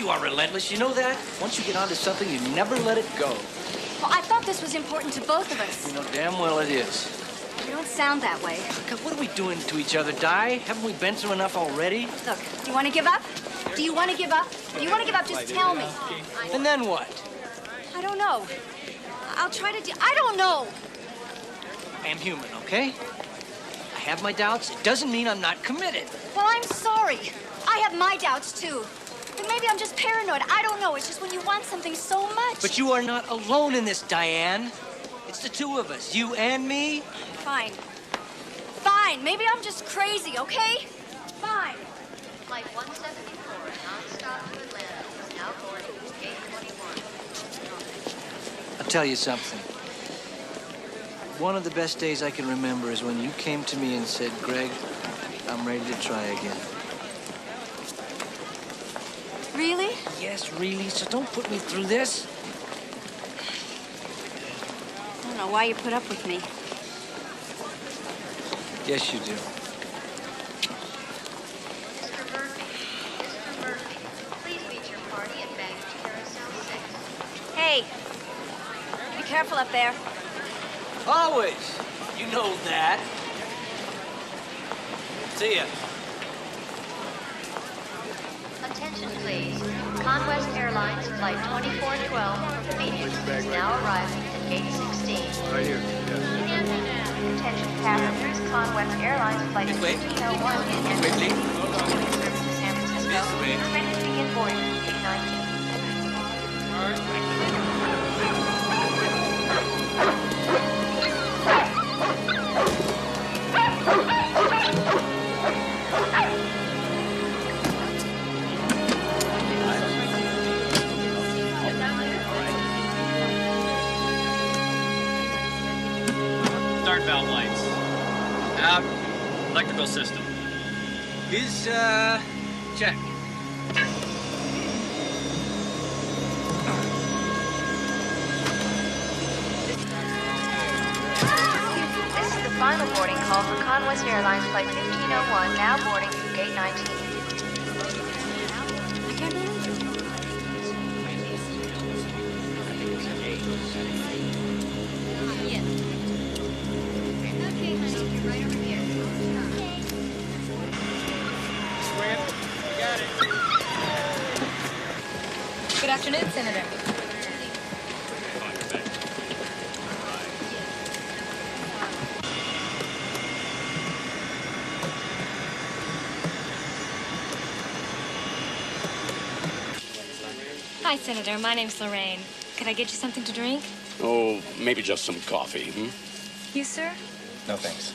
you are relentless. You know that? Once you get onto something, you never let it go. Well, I thought this was important to both of us. You know damn well it is. You don't sound that way. God, what are we doing to each other, Di? Haven't we been through enough already? Look, do you want to give up? Do you want to give up? If you want to give up, just tell me. And then what? I don't know. I'll try to I don't know. I am human, okay? I have my doubts. It doesn't mean I'm not committed. Well, I'm sorry. I have my doubts, too. But maybe I'm just paranoid. I don't know. It's just when you want something so much. But you are not alone in this, Diane. It's the two of us, you and me. Fine. Fine. Maybe I'm just crazy, okay? Fine. Flight 174, non-stop to Atlanta, is now boarding gate 21. I'll tell you something. One of the best days I can remember is when you came to me and said, Greg, I'm ready to try again. Really? Yes, really. So don't put me through this. I don't know why you put up with me. Yes, you do. Mr. Murphy, please meet your party at baggage carousel 6. Hey, be careful up there. Always. You know that. See ya. Attention, please. Conwest Airlines Flight 2412 from Phoenix is now arriving at gate 16. Right here. Yeah. Attention passengers, Conwest Airlines Flight This way. 1501 is Quickly. service to San Francisco. This way. You're ready to begin boarding at gate 19. Start valve lights. Out. Electrical system. Is, check. This is the final boarding call for Conwest Airlines Flight 1501, now boarding through gate 19. I can't believe it. Good afternoon, Senator. Hi, Senator. My name's Lorraine. Could I get you something to drink? Oh, maybe just some coffee, You, sir? No, thanks.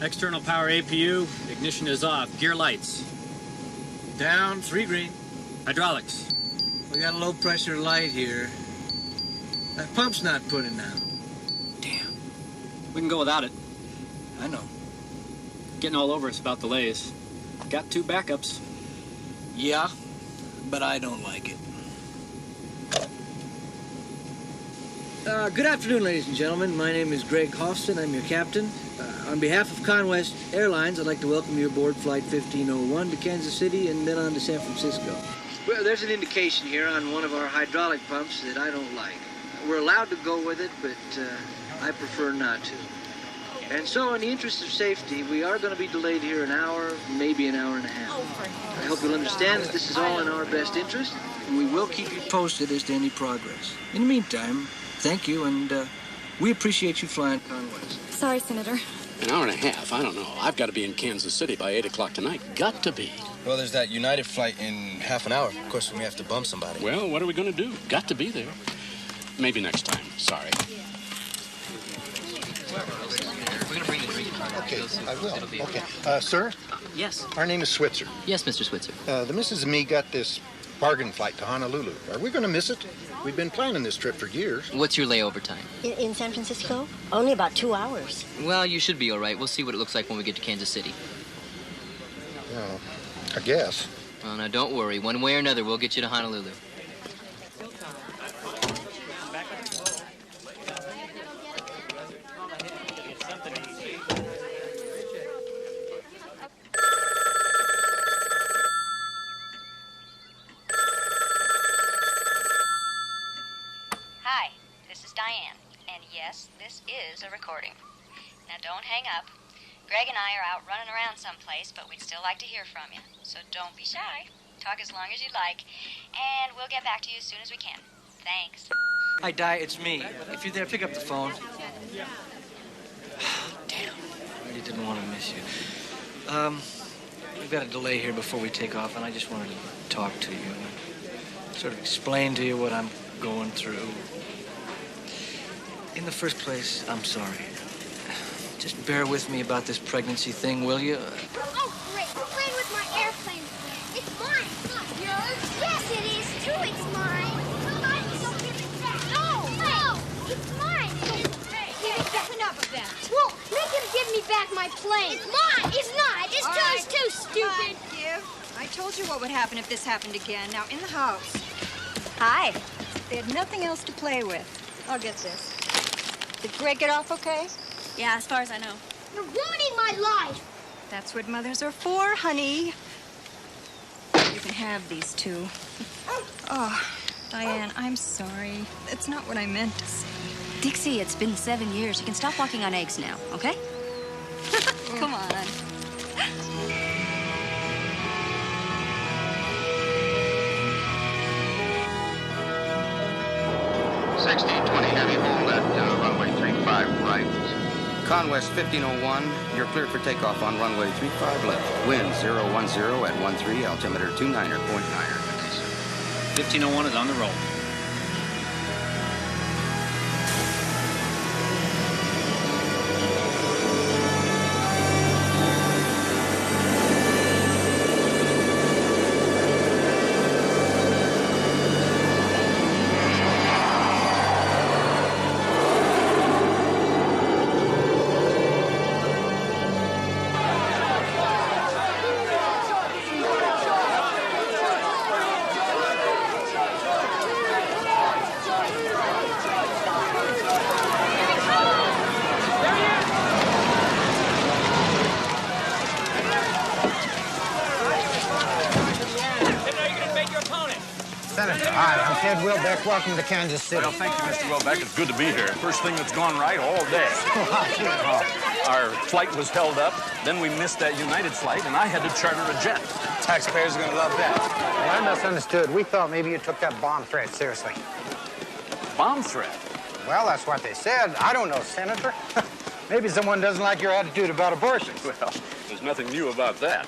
External power APU. Ignition is off. Gear lights. Down, 3 green. Hydraulics. We got a low pressure light here. That pump's not putting out. Damn. We can go without it. I know. Getting all over us about delays. Got 2 backups. Yeah, but I don't like it. Good afternoon, ladies and gentlemen. My name is Greg Hofston. I'm your captain. On behalf of Conwest Airlines, I'd like to welcome you aboard Flight 1501 to Kansas City and then on to San Francisco. Well, there's an indication here on one of our hydraulic pumps that I don't like. We're allowed to go with it, but I prefer not to. And so, in the interest of safety, we are going to be delayed here an hour, maybe an hour and a half. I hope you'll understand that this is all in our best interest, and we will keep you posted as to any progress. In the meantime, thank you, and we appreciate you flying Conwest. Sorry, Senator. An hour and a half, I don't know. I've got to be in Kansas City by 8 o'clock tonight. Got to be. Well, there's that United flight in half an hour. Of course, we may have to bump somebody. Well, what are we going to do? Got to be there. Maybe next time. Sorry. Okay, I will. Okay. Sir? Yes. Our name is Switzer. Yes, Mr. Switzer. The missus and me got this bargain flight to Honolulu. Are we going to miss it? We've been planning this trip for years. What's your layover time? In San Francisco? Only about 2 hours. Well, you should be all right. We'll see what it looks like when we get to Kansas City. Well, I guess. Oh, now, don't worry. One way or another, we'll get you to Honolulu. Yes, this is a recording. Now don't hang up. Greg and I are out running around someplace, but we'd still like to hear from you. So don't be shy. Talk as long as you'd like, and we'll get back to you as soon as we can. Thanks. Hi, Di, it's me. If you're there, pick up the phone. Damn, I really didn't want to miss you. We've got a delay here before we take off, and I just wanted to talk to you and sort of explain to you what I'm going through. In the first place, I'm sorry. Just bear with me about this pregnancy thing, will you? Oh, great. We're playing with my airplane. It's mine. It's not yours. Yes, it is, too. It's mine. Don't give it back. No. It's mine. Hey, give it back. Enough of that. Well, make him give me back my plane. It's mine. It's not. It's too stupid. I told you what would happen if this happened again. Now, in the house. Hi. They had nothing else to play with. I'll get this. Did Greg get off okay? Yeah, as far as I know. You're ruining my life. That's what mothers are for, honey. You can have these two. Oh, Diane, I'm sorry. It's not what I meant to say. Dixie, it's been 7 years. You can stop walking on eggs now, okay? Come on. 1620 heavy, hold at runway 35 right. Conwest 1501, you're cleared for takeoff on runway 35 left. Wind 010 at 13, altimeter 29.9. 1501 is on the roll. Senator, hi, I'm Ted Wilbeck. Welcome to Kansas City. Well, thank you, Mr. Welbeck. It's good to be here. First thing that's gone right all day. Our flight was held up, then we missed that United flight, and I had to charter a jet. Taxpayers are going to love that. Well, I misunderstood. We thought maybe you took that bomb threat seriously. Bomb threat? Well, that's what they said. I don't know, Senator. Maybe someone doesn't like your attitude about abortion. Well, there's nothing new about that.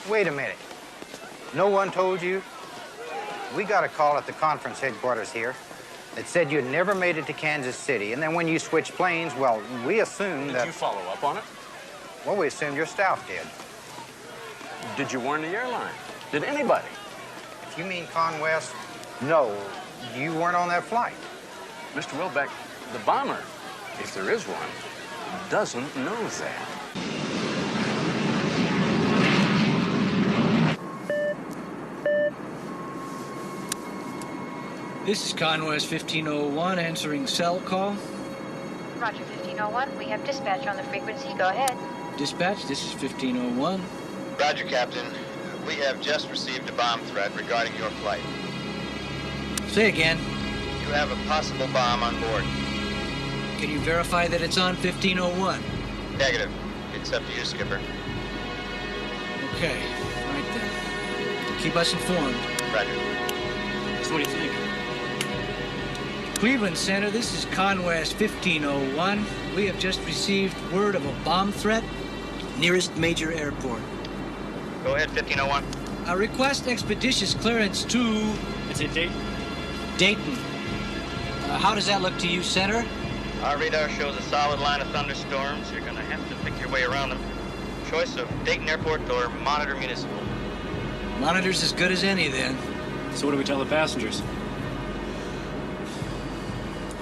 Wait a minute. No one told you? We got a call at the conference headquarters here that said you'd never made it to Kansas City, and then when you switched planes, well, we assumed that... Did you follow up on it? Well, we assumed your staff did. Did you warn the airline? Did anybody? If you mean Conwest, no, you weren't on that flight. Mr. Welbeck, the bomber, if there is one, doesn't know that. This is Conwest 1501 answering cell call. Roger, 1501. We have dispatch on the frequency. Go ahead. Dispatch, this is 1501. Roger, Captain. We have just received a bomb threat regarding your flight. Say again. You have a possible bomb on board. Can you verify that it's on 1501? Negative. It's up to you, Skipper. Okay. Right then. Keep us informed. Roger. So what do you think? Cleveland Center, this is Conwest 1501. We have just received word of a bomb threat nearest major airport. Go ahead, 1501. Request expeditious clearance to... Is it Dayton? Dayton. How does that look to you, Center? Our radar shows a solid line of thunderstorms. You're going to have to pick your way around them. Choice of Dayton Airport or Monitor Municipal. Monitor's as good as any, then. So what do we tell the passengers?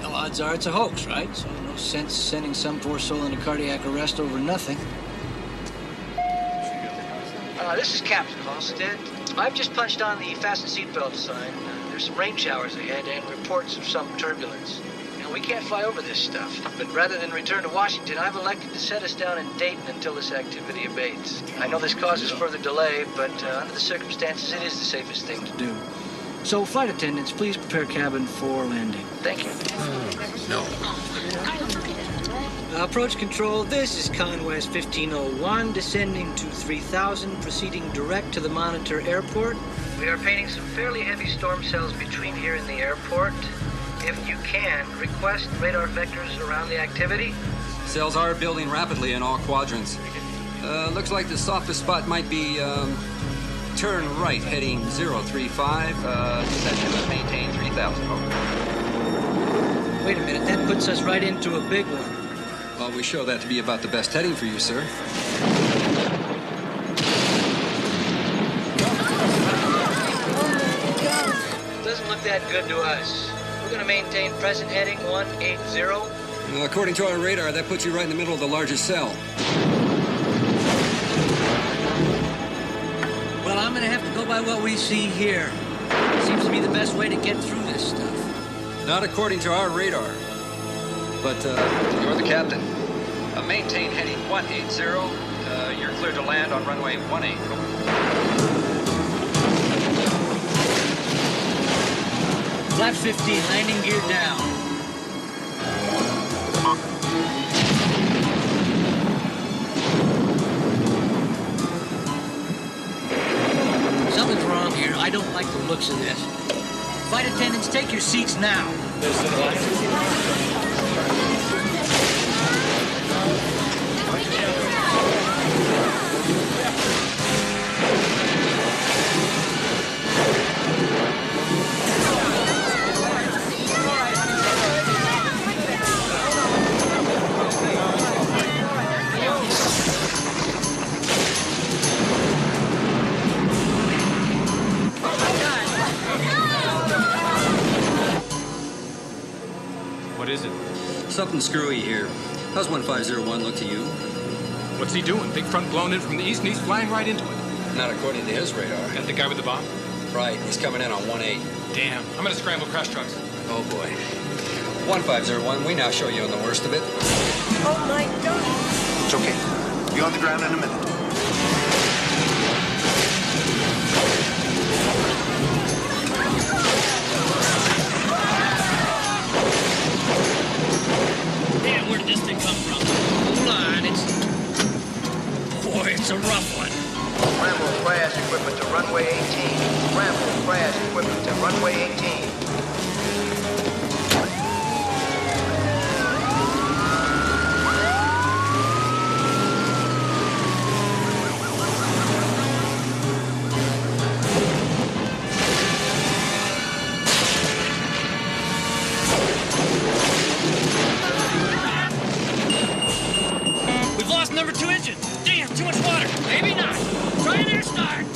Well, odds are it's a hoax, right? So no sense sending some poor soul into cardiac arrest over nothing. This is Captain Halstead. I've just punched on the fasten seatbelt sign. There's some rain showers ahead and reports of some turbulence. Now, we can't fly over this stuff, but rather than return to Washington, I've elected to set us down in Dayton until this activity abates. I know this causes further delay, but under the circumstances, it is the safest thing to do. So, flight attendants, please prepare cabin for landing. Thank you. No. Approach control, this is Conwest 1501, descending to 3000, proceeding direct to the Monitor Airport. We are painting some fairly heavy storm cells between here and the airport. If you can, request radar vectors around the activity. Cells are building rapidly in all quadrants. Looks like the softest spot might be, turn right, heading 035. Descent must maintain 3000. Wait a minute, that puts us right into a big one. Well, we show that to be about the best heading for you, sir. Doesn't look that good to us. We're going to maintain present heading 180. According to our radar, that puts you right in the middle of the largest cell. Well, I'm going to have to go by what we see here. Seems to be the best way to get through this stuff. Not according to our radar. But, you're the captain. Maintain heading 180. You're cleared to land on runway 18. Flat 15, landing gear down. Something's wrong here. I don't like the looks of this. Flight attendants, take your seats now. What is it? Something screwy here. How's 1501 look to you? What's he doing? Big front blown in from the east and he's flying right into it. Not according to his radar. That the guy with the bomb? Right, he's coming in on 18. Damn, I'm gonna scramble crash trucks. Oh boy. 1501, we now show you on the worst of it. Oh my God. It's okay. Be on the ground in a minute. Damn, where did this thing come from? Hold on, Boy, it's a rough one. Rambo crash equipment to runway 18. Rambo crash equipment to runway 18. We've lost number 2 engine. Damn, too much water. Maybe not. Try an air start.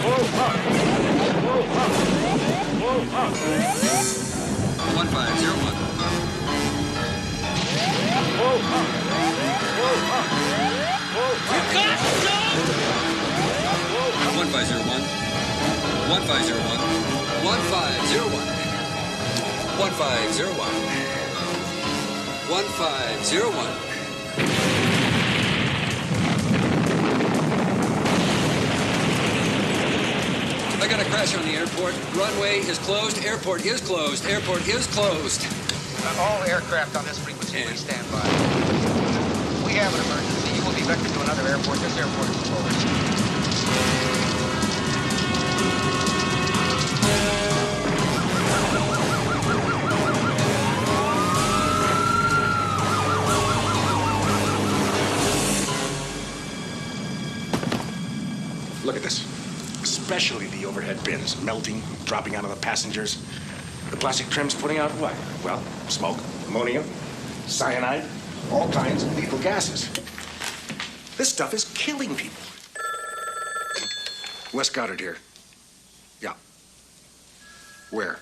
Whoa, up. Whoa, up. Whoa, up. 1501. Whoa, up. Whoa, up. Whoa, up. You got it, Joe! 1501. 1501. 1501. 1501. 1501. I got a crash on the airport. Runway is closed. Airport is closed. Airport is closed. All aircraft on this frequency, please stand by. We have an emergency. You will be vectored to another airport. This airport is closed. Look at this. Especially the overhead bins, melting, dropping onto the passengers. The plastic trim's putting out what? Well, smoke, ammonia, cyanide, all kinds of lethal gases. This stuff is killing people. Wes Goddard here. Yeah. Where?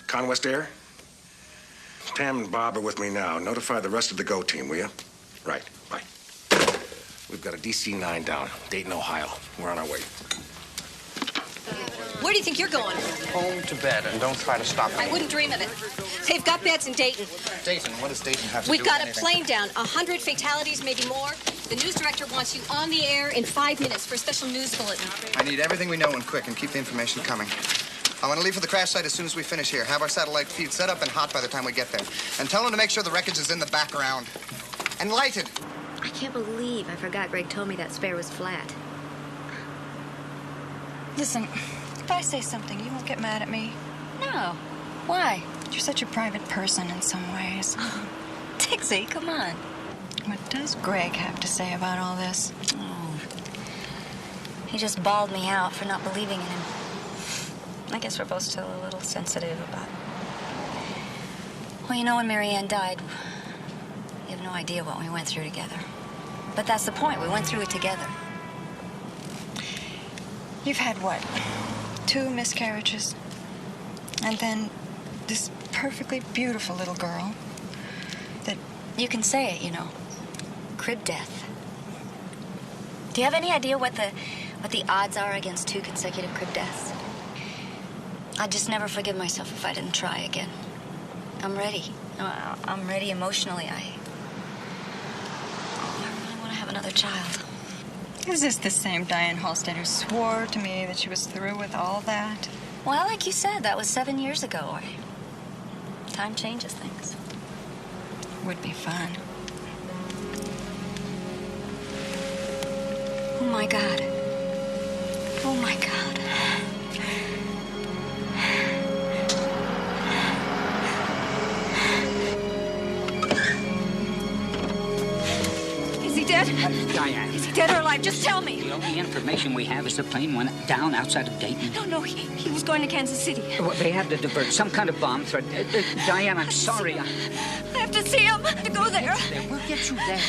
Conwest Air? Pam and Bob are with me now. Notify the rest of the GO team, will you? Right, bye. We've got a DC-9 down, Dayton, Ohio. We're on our way. Where do you think you're going? Home to bed, and don't try to stop me. I wouldn't dream of it. They've got beds in Dayton. Dayton? What does Dayton have to We've do got with a anything? plane down. 100 fatalities, maybe more. The news director wants you on the air in 5 minutes for a special news bulletin. I need everything we know and quick, and keep the information coming. I want to leave for the crash site as soon as we finish here. Have our satellite feed set up and hot by the time we get there. And tell them to make sure the wreckage is in the background. And lighted. I can't believe I forgot Greg told me that spare was flat. Listen, if I say something, you won't get mad at me. No. Why? You're such a private person in some ways. Dixie, come on. What does Greg have to say about all this? Oh. He just bawled me out for not believing in him. I guess we're both still a little sensitive about it. Well, you know, when Mary Ann died, you have no idea what we went through together. But that's the point. We went through it together. You've had what? 2 miscarriages? And then this perfectly beautiful little girl that... You can say it, you know. Crib death. Do you have any idea what the odds are against 2 consecutive crib deaths? I'd just never forgive myself if I didn't try again. I'm ready. I'm ready emotionally. I really want to have another child. Is this the same Diane Halstead who swore to me that she was through with all that? Well, like you said, that was 7 years ago. Time changes things. Would be fun. Oh, my God. Oh, my God. Is he dead? Diane. Is he dead or alive? Just tell me. The only information we have is the plane went down outside of Dayton. No, he was going to Kansas City. Well, they had to divert some kind of bomb threat. Diane, I'm sorry. I have to see him. I have to go there. We'll get you there.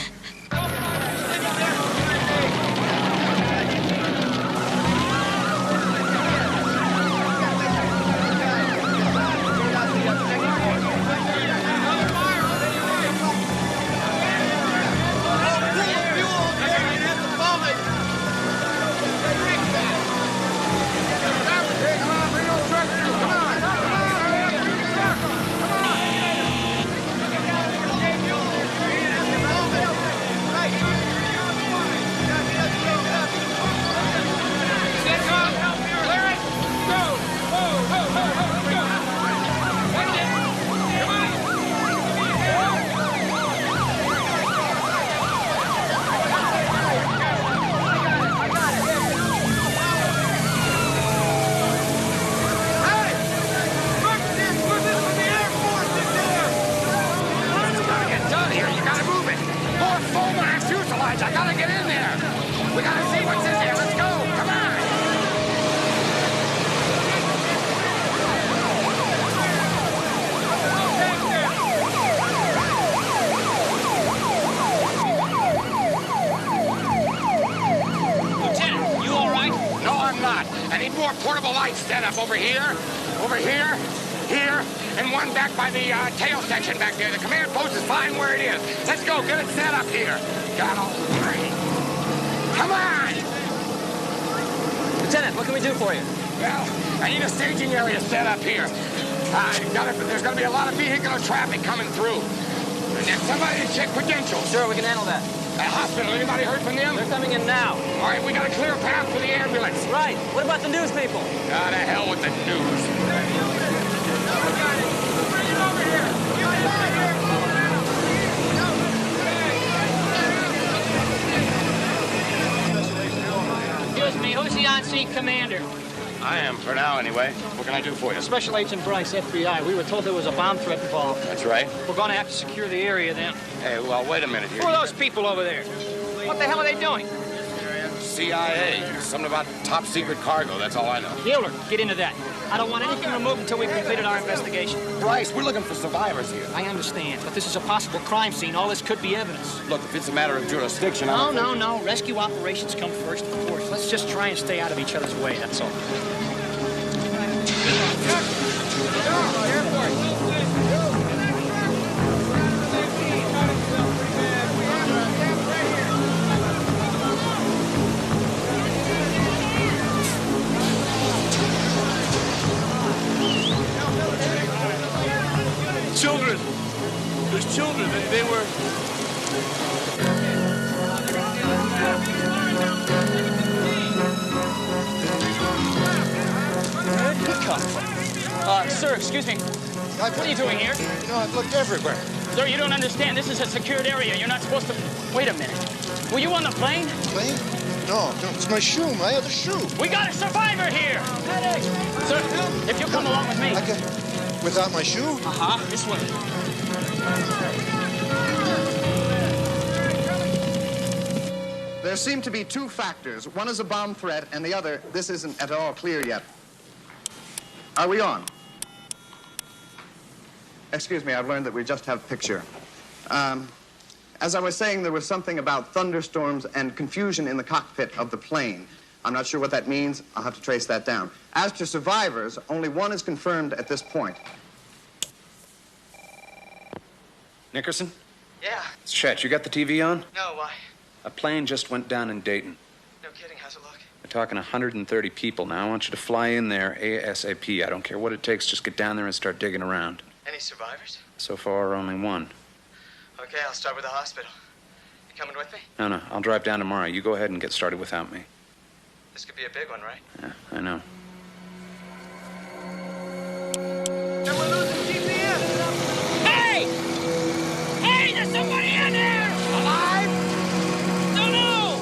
Portable lights set up over here, here, and one back by the tail section back there. The command post is fine where it is. Let's go, get it set up here. Got all right. Come on! Lieutenant, what can we do for you? Well, I need a staging area set up here. There's going to be a lot of vehicular traffic coming through. And somebody to check credentials. Sure, we can handle that. Hospital, anybody heard from them? They're coming in now. All right, we got a clear path for the ambulance. Right. What about the news people? Ah, to hell with the news. Excuse me, who's the on-scene commander? I am, for now anyway. What can I do for you? Special Agent Bryce, FBI. We were told there was a bomb threat involved. That's right. We're going to have to secure the area then. Hey, well, wait a minute here. Who are those people over there? What the hell are they doing? CIA. Something about top secret cargo, that's all I know. Mueller, get into that. I don't want anything removed until we've completed our investigation. Bryce, we're looking for survivors here. I understand, but this is a possible crime scene. All this could be evidence. Look, if it's a matter of jurisdiction, No. Rescue operations come first, of course. Let's just try and stay out of each other's way, that's all. over. They were... Where did he come from? Sir, excuse me. What are you doing here? You know, I've looked everywhere. Sir, you don't understand. This is a secured area. You're not supposed to... Wait a minute. Were you on the plane? Plane? No, it's my shoe, my other shoe. We got a survivor here! Medic! Sir, if you come along with me. Without my shoe? Uh-huh, this one. There seem to be two factors. One is a bomb threat, and the other, this isn't at all clear yet. Are we on? Excuse me, I've learned that we just have picture. As I was saying, there was something about thunderstorms and confusion in the cockpit of the plane. I'm not sure what that means. I'll have to trace that down. As to survivors, only one is confirmed at this point. Nickerson? Yeah. It's Chet. You got the TV on? No, why? A plane just went down in Dayton. No kidding. How's it look? We're talking 130 people now. I want you to fly in there ASAP. I don't care what it takes. Just get down there and start digging around. Any survivors? So far, only one. Okay, I'll start with the hospital. You coming with me? No, I'll drive down tomorrow. You go ahead and get started without me. This could be a big one, right? Yeah, I know. Hey! Hey, there's somebody in there! Alive? Don't know!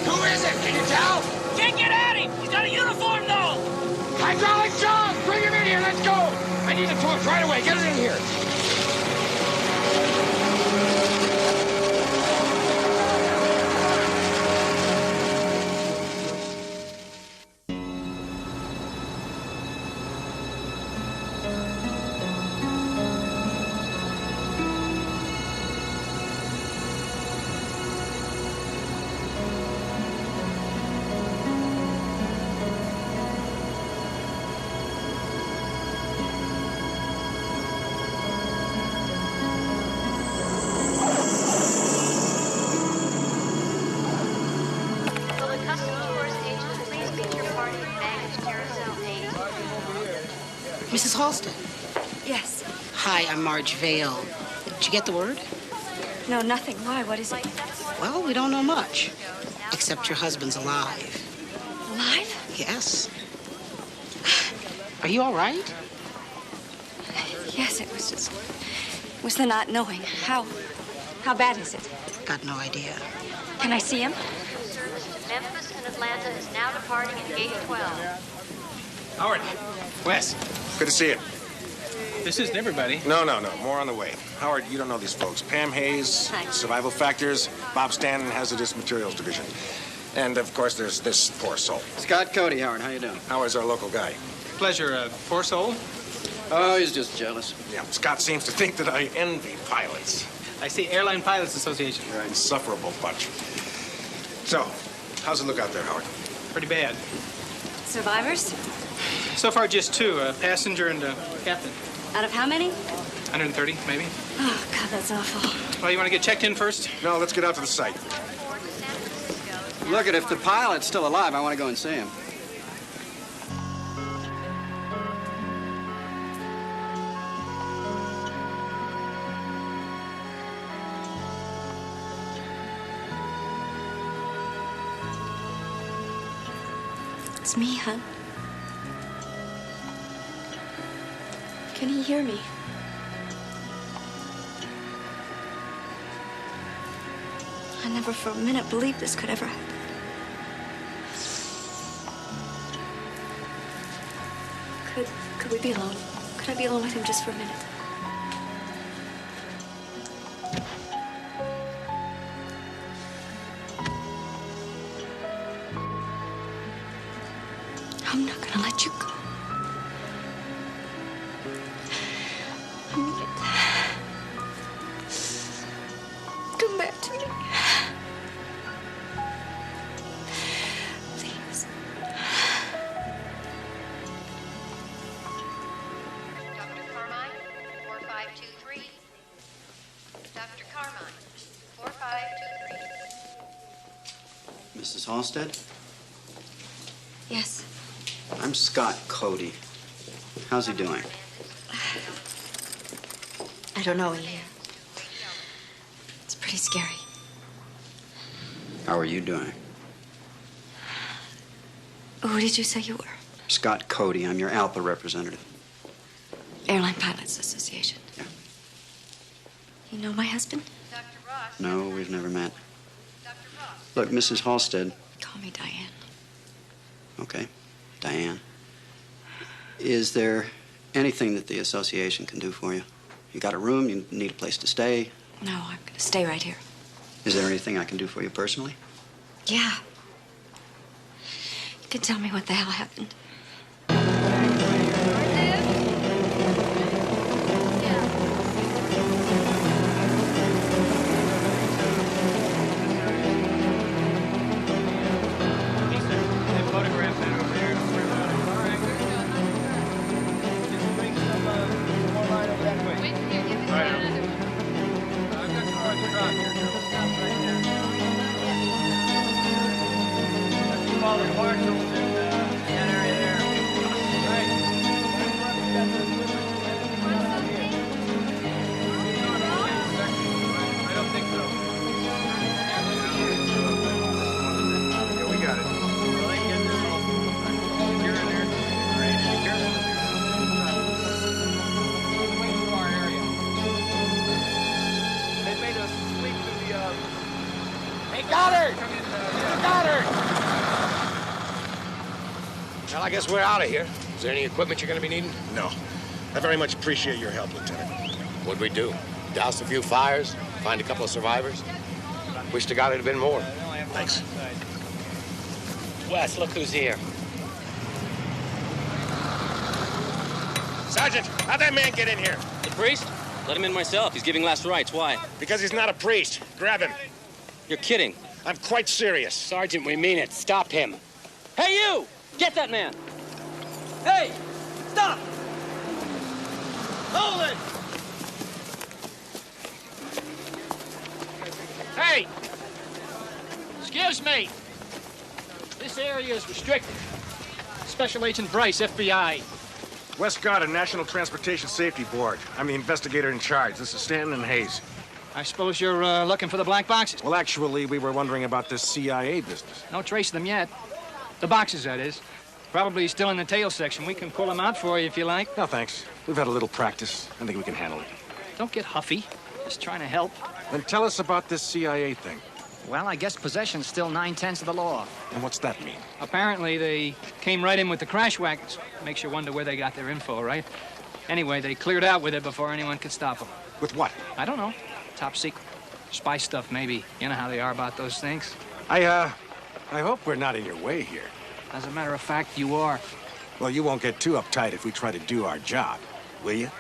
Who is it? Can you tell? Can't get at him! He's got a uniform, though! Hydraulic John! Bring him in here. Let's go. I need a torch right away. Get it in here. Mrs. Halston? Yes. Hi, I'm Marge Vale. Did you get the word? No, nothing. Why? What is it? Well, we don't know much. Except your husband's alive. Alive? Yes. Are you all right? Yes, it was the not knowing. How bad is it? Got no idea. Can I see him? Memphis and Atlanta is now departing at gate 12. Howard. Wes. Good to see you. This isn't everybody. No. More on the way. Howard, you don't know these folks. Pam Hayes, Hi. Survival Factors. Bob Stanton, Hazardous Materials Division. And, of course, there's this poor soul. Scott Cody, Howard. How you doing? Howard's our local guy. Pleasure, poor soul. Oh, he's just jealous. Yeah, Scott seems to think that I envy pilots. I see Airline Pilots Association. You're an insufferable bunch. So, how's it look out there, Howard? Pretty bad. Survivors? So far, just two, a passenger and a captain. Out of how many? 130, maybe. Oh, God, that's awful. Well, you want to get checked in first? No, let's get out to the site. Look, if the pilot's still alive, I want to go and see him. It's me, hon. Can he hear me? I never for a minute believed this could ever happen. Could we be alone? Could I be alone with him just for a minute? I'm not gonna let you go. I mean it. Come back to me. Please. Dr. Carmine, 4523. Dr. Carmine, 4523. Mrs. Halstead? Yes. I'm Scott Cody. How's he doing? I don't know, Ian. scary. How are you doing? Who did you say you were? Scott Cody. I'm your ALPA representative. Airline Pilots Association. Yeah. You know my husband? No, we've never met. Look, Mrs. Halstead. Call me Diane. Okay, Diane. Is there anything that the association can do for you? You got a room? You need a place to stay? No, I'm going to stay right here. Is there anything I can do for you personally? Yeah. You can tell me what the hell happened. Well, I guess we're out of here. Is there any equipment you're going to be needing? No. I very much appreciate your help, Lieutenant. What'd we do? Douse a few fires? Find a couple of survivors? Wish to God it had been more. Thanks. Wes, look who's here. Sergeant, how'd that man get in here? The priest? Let him in myself. He's giving last rites. Why? Because he's not a priest. Grab him. You're kidding. I'm quite serious. Sergeant, we mean it. Stop him. Hey, you! Get that man! Hey! Stop! Hold it! Hey! Excuse me. This area is restricted. Special Agent Bryce, FBI. Wes Goddard, National Transportation Safety Board. I'm the investigator in charge. This is Stanton and Hayes. I suppose you're looking for the black boxes? Well, actually, we were wondering about this CIA business. No trace of them yet. The boxes, that is. Probably still in the tail section. We can pull them out for you if you like. No, thanks. We've had a little practice. I think we can handle it. Don't get huffy. Just trying to help. Then tell us about this CIA thing. Well, I guess possession's still 9/10 of the law. And what's that mean? Apparently, they came right in with the crash wagons. Makes you wonder where they got their info, right? Anyway, they cleared out with it before anyone could stop them. With what? I don't know. Top secret. Spy stuff, maybe. You know how they are about those things. I hope we're not in your way here. As a matter of fact, you are. Well, you won't get too uptight if we try to do our job, will you?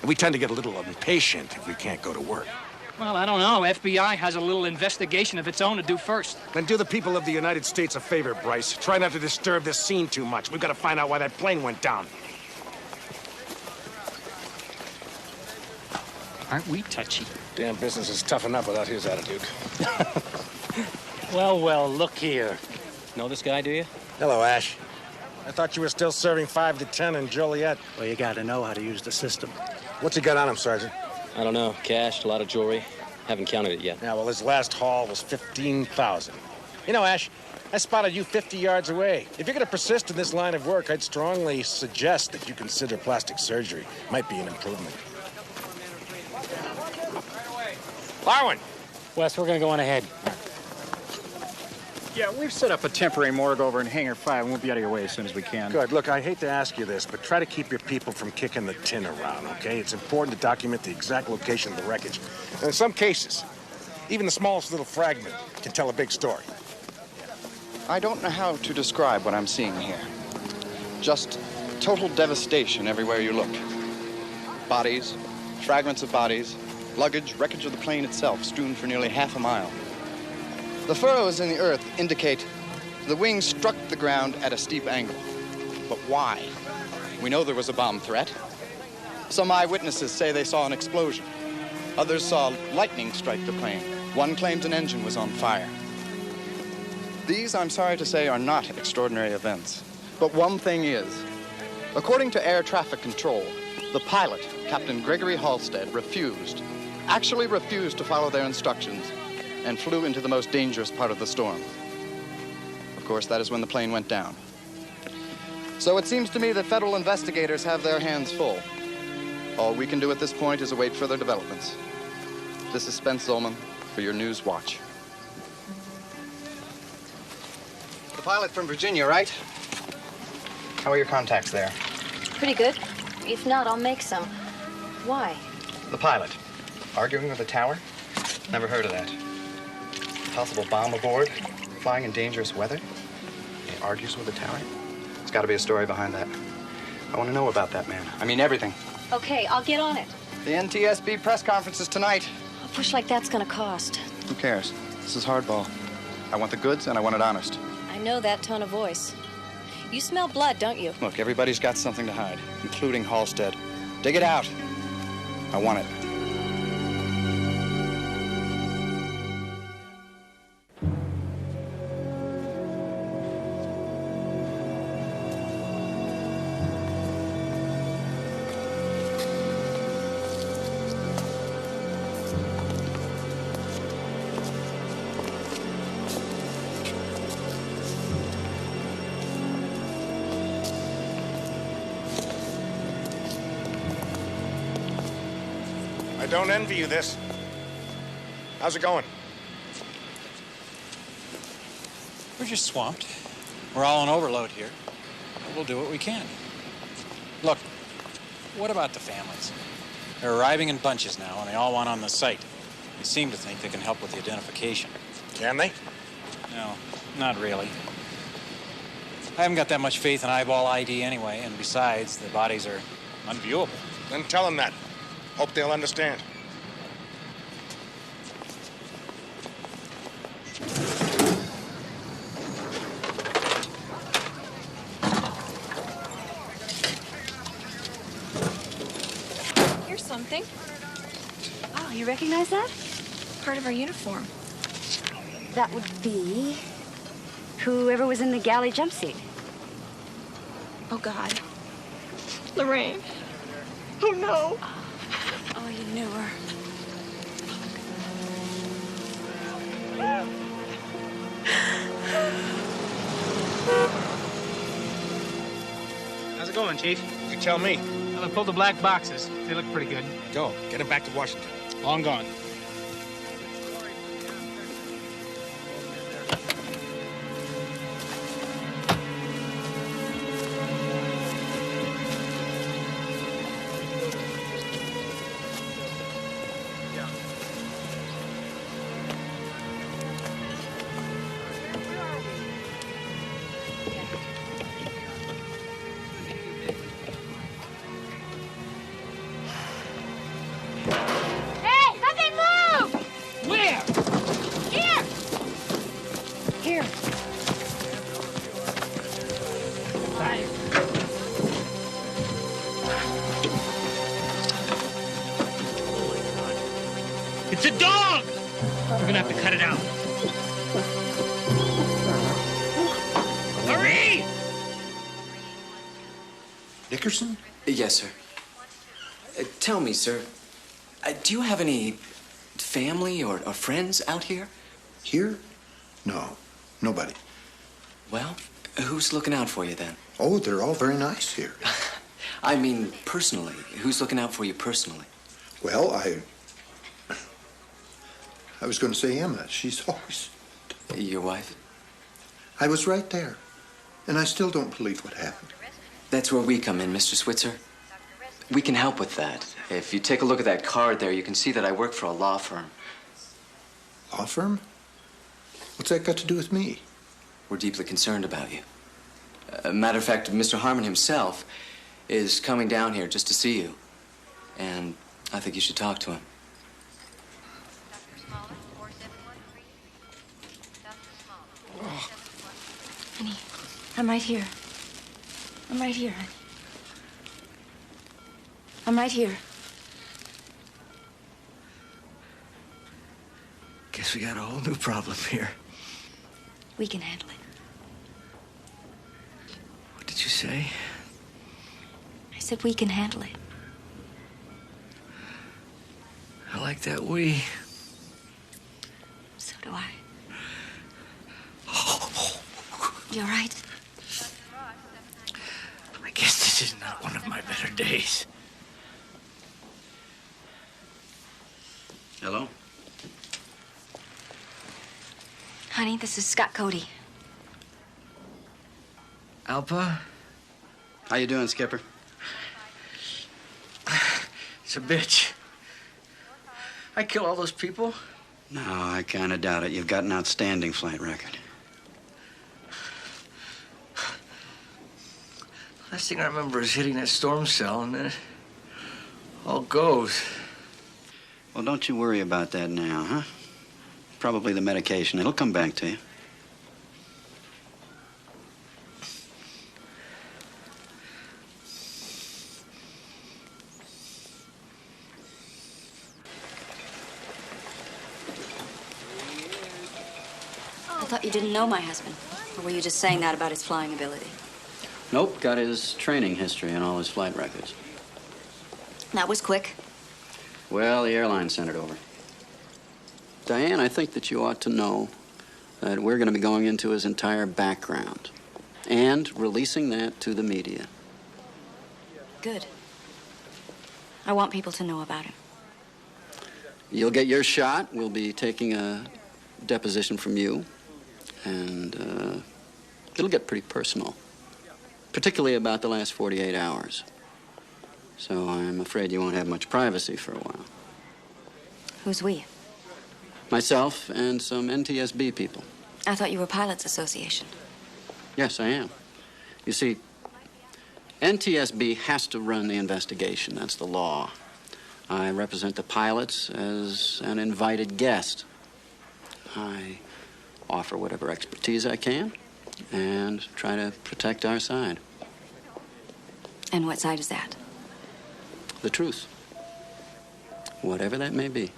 And we tend to get a little impatient if we can't go to work. Well, I don't know. FBI has a little investigation of its own to do first. Then do the people of the United States a favor, Bryce. Try not to disturb this scene too much. We've got to find out why that plane went down. Aren't we touchy? Damn business is tough enough without his attitude. Well, look here. Know this guy, do you? Hello, Ash. I thought you were still serving 5 to 10 in Joliet. Well, you gotta know how to use the system. What's he got on him, Sergeant? I don't know. Cash, a lot of jewelry. Haven't counted it yet. Yeah, well, his last haul was $15,000. You know, Ash, I spotted you 50 yards away. If you're going to persist in this line of work, I'd strongly suggest that you consider plastic surgery. Might be an improvement. Larwin! Wes, we're gonna go on ahead. Yeah, we've set up a temporary morgue over in Hangar 5, and we'll be out of your way as soon as we can. Good. Look, I hate to ask you this, but try to keep your people from kicking the tin around, okay? It's important to document the exact location of the wreckage. And in some cases, even the smallest little fragment can tell a big story. I don't know how to describe what I'm seeing here. Just total devastation everywhere you look. Bodies, fragments of bodies, luggage, wreckage of the plane itself, strewn for nearly half a mile. The furrows in the earth indicate the wing struck the ground at a steep angle. But why? We know there was a bomb threat. Some eyewitnesses say they saw an explosion. Others saw lightning strike the plane. One claims an engine was on fire. These, I'm sorry to say, are not extraordinary events. But one thing is, according to air traffic control, the pilot, Captain Gregory Halstead, refused, actually refused to follow their instructions and flew into the most dangerous part of the storm. Of course, that is when the plane went down. So it seems to me that federal investigators have their hands full. All we can do at this point is await further developments. This is Spence Zolman for your News Watch. The pilot from Virginia, right? How are your contacts there? Pretty good. If not, I'll make some. Why? The pilot. Arguing with the tower? Never heard of that. Possible bomb aboard? Flying in dangerous weather? He argues with the tower? There's got to be a story behind that. I want to know about that man. I mean, everything. Okay, I'll get on it. The NTSB press conference is tonight. A push like that's gonna cost. Who cares? This is hardball. I want the goods, and I want it honest. I know that tone of voice. You smell blood, don't you? Look, everybody's got something to hide, including Halstead. Dig it out. I want it. I don't envy you this. How's it going? We're just swamped. We're all on overload here. But we'll do what we can. Look, what about the families? They're arriving in bunches now, and they all want on the site. They seem to think they can help with the identification. Can they? No, not really. I haven't got that much faith in eyeball ID anyway, and besides, the bodies are unviewable. Then tell them that. Hope they'll understand. Here's something. Oh, you recognize that? Part of our uniform. That would be whoever was in the galley jump seat. Oh, God. Lorraine. Oh, no. Oh, you knew her. How's it going, Chief? You tell me. Well, I pulled the black boxes. They look pretty good. Go. Get him back to Washington. Long gone. It's a dog! We're gonna have to cut it out. Hurry! Nickerson? Yes, sir. Tell me, sir, do you have any family or friends out here? Here? No, nobody. Well, who's looking out for you then? Oh, they're all very nice here. I mean, personally. Who's looking out for you personally? Well, I was going to say Emma. She's always... Your wife? I was right there. And I still don't believe what happened. That's where we come in, Mr. Switzer. We can help with that. If you take a look at that card there, you can see that I work for a law firm. Law firm? What's that got to do with me? We're deeply concerned about you. Matter of fact, Mr. Harmon himself is coming down here just to see you. And I think you should talk to him. Oh. Honey, I'm right here. I'm right here, honey. I'm right here. Guess we got a whole new problem here. We can handle it. What did you say? I said we can handle it. I like that wee. So do I. You all right? I guess this is not one of my better days. Hello? Honey, this is Scott Cody. Alpa? How you doing, Skipper? It's a bitch. I kill all those people. No, I kind of doubt it. You've got an outstanding flight record. Last thing I remember is hitting that storm cell, and then it all goes. Well, don't you worry about that now, huh? Probably the medication. It'll come back to you. I thought you didn't know my husband. Or were you just saying that about his flying ability? Nope, got his training history and all his flight records. That was quick. Well, the airline sent it over. Diane, I think that you ought to know that we're going to be going into his entire background and releasing that to the media. Good. I want people to know about him. You'll get your shot. We'll be taking a deposition from you, and it'll get pretty personal, particularly about the last 48 hours. So I'm afraid you won't have much privacy for a while. Who's we? Myself and some NTSB people. I thought you were Pilots Association. Yes, I am. You see, NTSB has to run the investigation. That's the law. I represent the pilots as an invited guest. I offer whatever expertise I can and try to protect our side. And what side is that? The truth. Whatever that may be.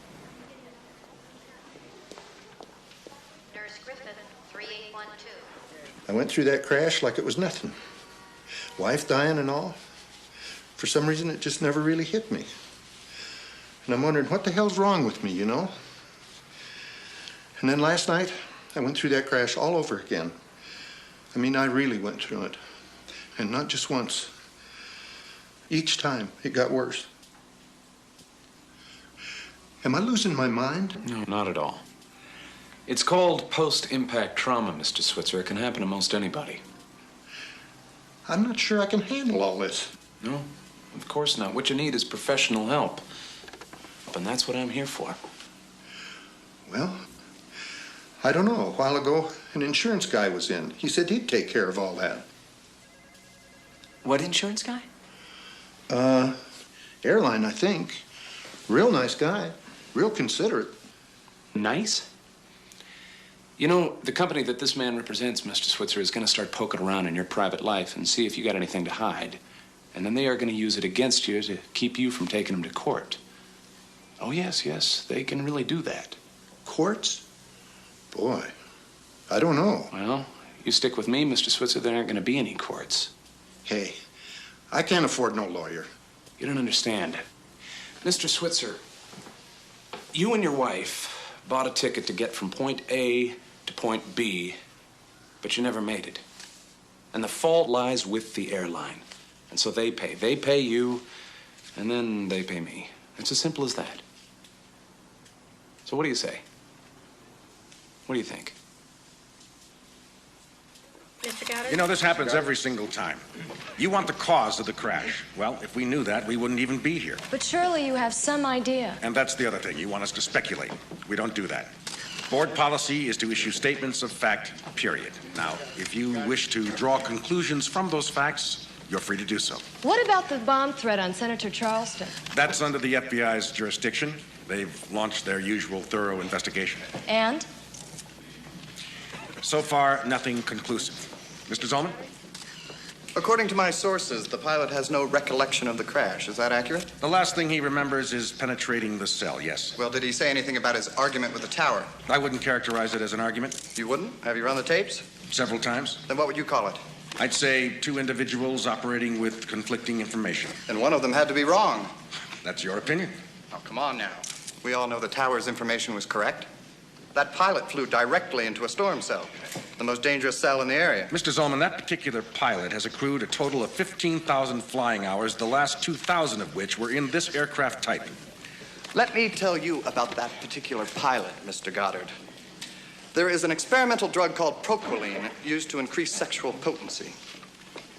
I went through that crash like it was nothing. Wife dying and all. For some reason, it just never really hit me. And I'm wondering, what the hell's wrong with me, you know? And then last night, I went through that crash all over again. I mean, I really went through it. And not just once. Each time, it got worse. Am I losing my mind? No, not at all. It's called post-impact trauma, Mr. Switzer. It can happen to most anybody. I'm not sure I can handle all this. No, of course not. What you need is professional help. And that's what I'm here for. Well, I don't know. A while ago, an insurance guy was in. He said he'd take care of all that. What insurance guy? Airline, I think. Real nice guy. Real considerate. Nice? You know, the company that this man represents, Mr. Switzer, is going to start poking around in your private life and see if you got anything to hide. And then they are going to use it against you to keep you from taking him to court. Oh, yes, yes, they can really do that. Courts? Boy, I don't know. Well, you stick with me, Mr. Switzer, there aren't going to be any courts. Hey, I can't afford no lawyer. You don't understand. Mr. Switzer, you and your wife bought a ticket to get from point A to point B, but you never made it. And the fault lies with the airline. And so they pay. They pay you, and then they pay me. It's as simple as that. So what do you say? What do you think? You know, this happens every single time. You want the cause of the crash. Well, if we knew that, we wouldn't even be here. But surely you have some idea. And that's the other thing. You want us to speculate. We don't do that. Board policy is to issue statements of fact, period. Now, if you wish to draw conclusions from those facts, you're free to do so. What about the bomb threat on Senator Charleston? That's under the FBI's jurisdiction. They've launched their usual thorough investigation. And? So far, nothing conclusive. Mr. Zollman? According to my sources, the pilot has no recollection of the crash. Is that accurate? The last thing he remembers is penetrating the cell, yes. Well, did he say anything about his argument with the tower? I wouldn't characterize it as an argument. You wouldn't? Have you run the tapes? Several times. Then what would you call it? I'd say two individuals operating with conflicting information. And one of them had to be wrong. That's your opinion. Oh, come on now. We all know the tower's information was correct. That pilot flew directly into a storm cell, the most dangerous cell in the area. Mr. Zollman, that particular pilot has accrued a total of 15,000 flying hours, the last 2,000 of which were in this aircraft type. Let me tell you about that particular pilot, Mr. Goddard. There is an experimental drug called proquiline used to increase sexual potency.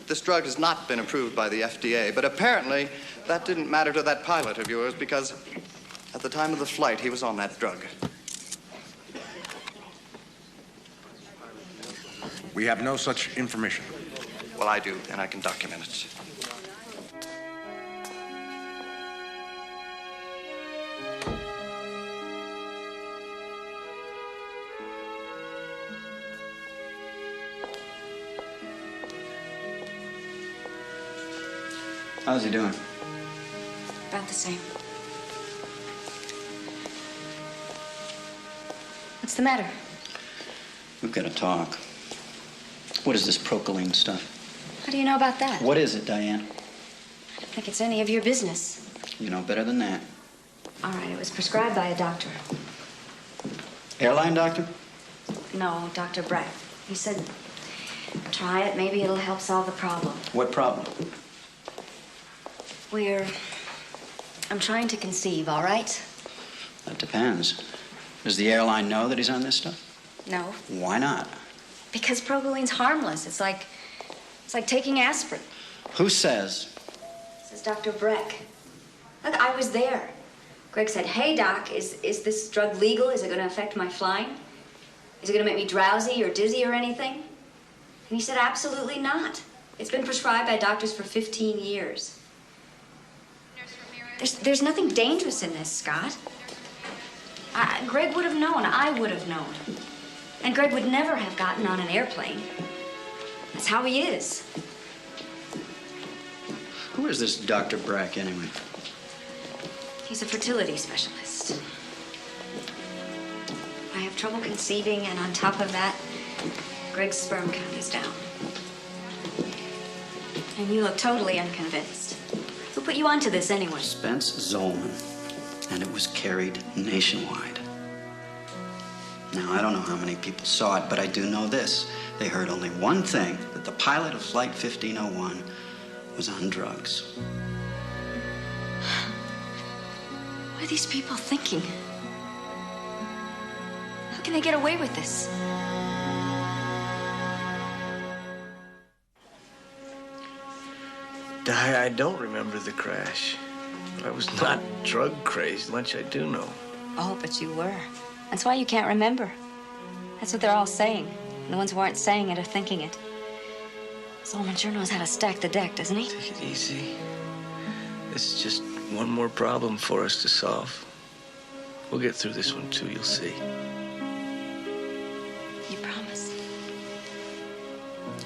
This drug has not been approved by the FDA, but apparently that didn't matter to that pilot of yours because at the time of the flight, he was on that drug. We have no such information. Well, I do, and I can document it. How's he doing? About the same. What's the matter? We've got to talk. What is this proquiline stuff? How do you know about that? What is it, Diane? I don't think it's any of your business. You know better than that. All right, it was prescribed by a doctor. Airline doctor? No, Dr. Breck. He said, try it, maybe it'll help solve the problem. What problem? I'm trying to conceive, all right? That depends. Does the airline know that he's on this stuff? No. Why not? Because progaline's harmless. It's like taking aspirin. Who says? This is Dr. Breck. Look, I was there. Greg said, hey, Doc, is this drug legal? Is it going to affect my flying? Is it going to make me drowsy or dizzy or anything? And he said, absolutely not. It's been prescribed by doctors for 15 years. There's nothing dangerous in this, Scott. Greg would have known. I would have known. And Greg would never have gotten on an airplane. That's how he is. Who is this Dr. Breck, anyway? He's a fertility specialist. I have trouble conceiving, and on top of that, Greg's sperm count is down. And you look totally unconvinced. Who put you onto this anyway? Spence Zollman. And it was carried nationwide. Now, I don't know how many people saw it, but I do know this. They heard only one thing, that the pilot of Flight 1501 was on drugs. What are these people thinking? How can they get away with this? I don't remember the crash. I was not drug crazed, much I do know. Oh, but you were. That's why you can't remember. That's what they're all saying. And the ones who aren't saying it are thinking it. Zollman sure knows how to stack the deck, doesn't he? Take it easy. This is just one more problem for us to solve. We'll get through this one, too, you'll see. You promise?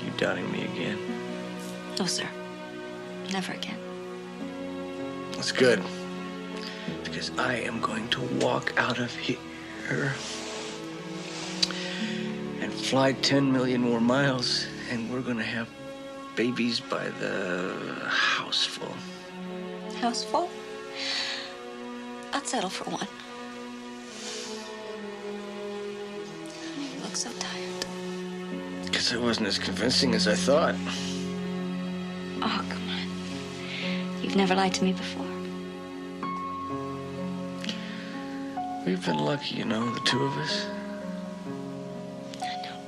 You doubting me again? No, sir. Never again. That's good. Because I am going to walk out of here and fly 10 million more miles, and we're going to have babies by the houseful. Houseful? I'd settle for one. You look so tired. Because I wasn't as convincing as I thought. Oh, come on. You've never lied to me before. We've been lucky, you know, the two of us. I know.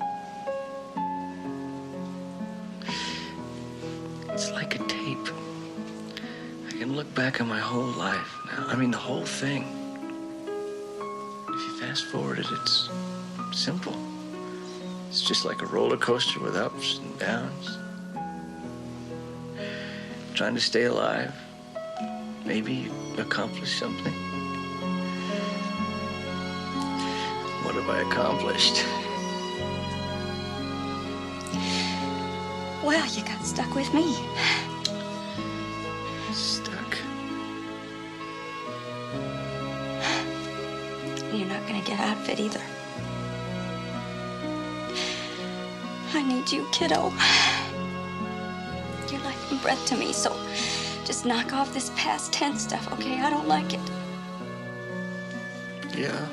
It's like a tape. I can look back on my whole life now. I mean, the whole thing. If you fast forward it, it's simple. It's just like a roller coaster with ups and downs. Trying to stay alive. Maybe accomplish something. What have I accomplished? Well, you got stuck with me. Stuck? You're not gonna get out of it either. I need you, kiddo. You're life and breath to me, so just knock off this past tense stuff, okay? I don't like it. Yeah.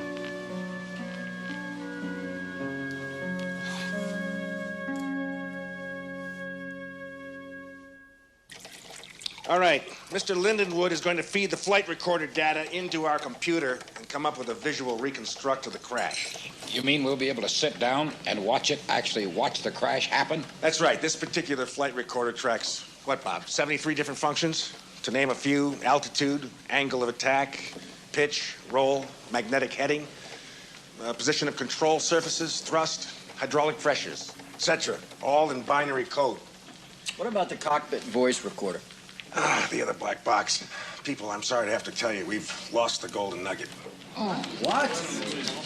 All right, Mr. Lindenwood is going to feed the flight recorder data into our computer and come up with a visual reconstruct of the crash. You mean we'll be able to sit down and actually watch the crash happen? That's right. This particular flight recorder tracks, what, Bob, 73 different functions? To name a few: altitude, angle of attack, pitch, roll, magnetic heading, position of control surfaces, thrust, hydraulic pressures, etc. All in binary code. What about the cockpit voice recorder? The other black box. People, I'm sorry to have to tell you, we've lost the golden nugget. Oh, what?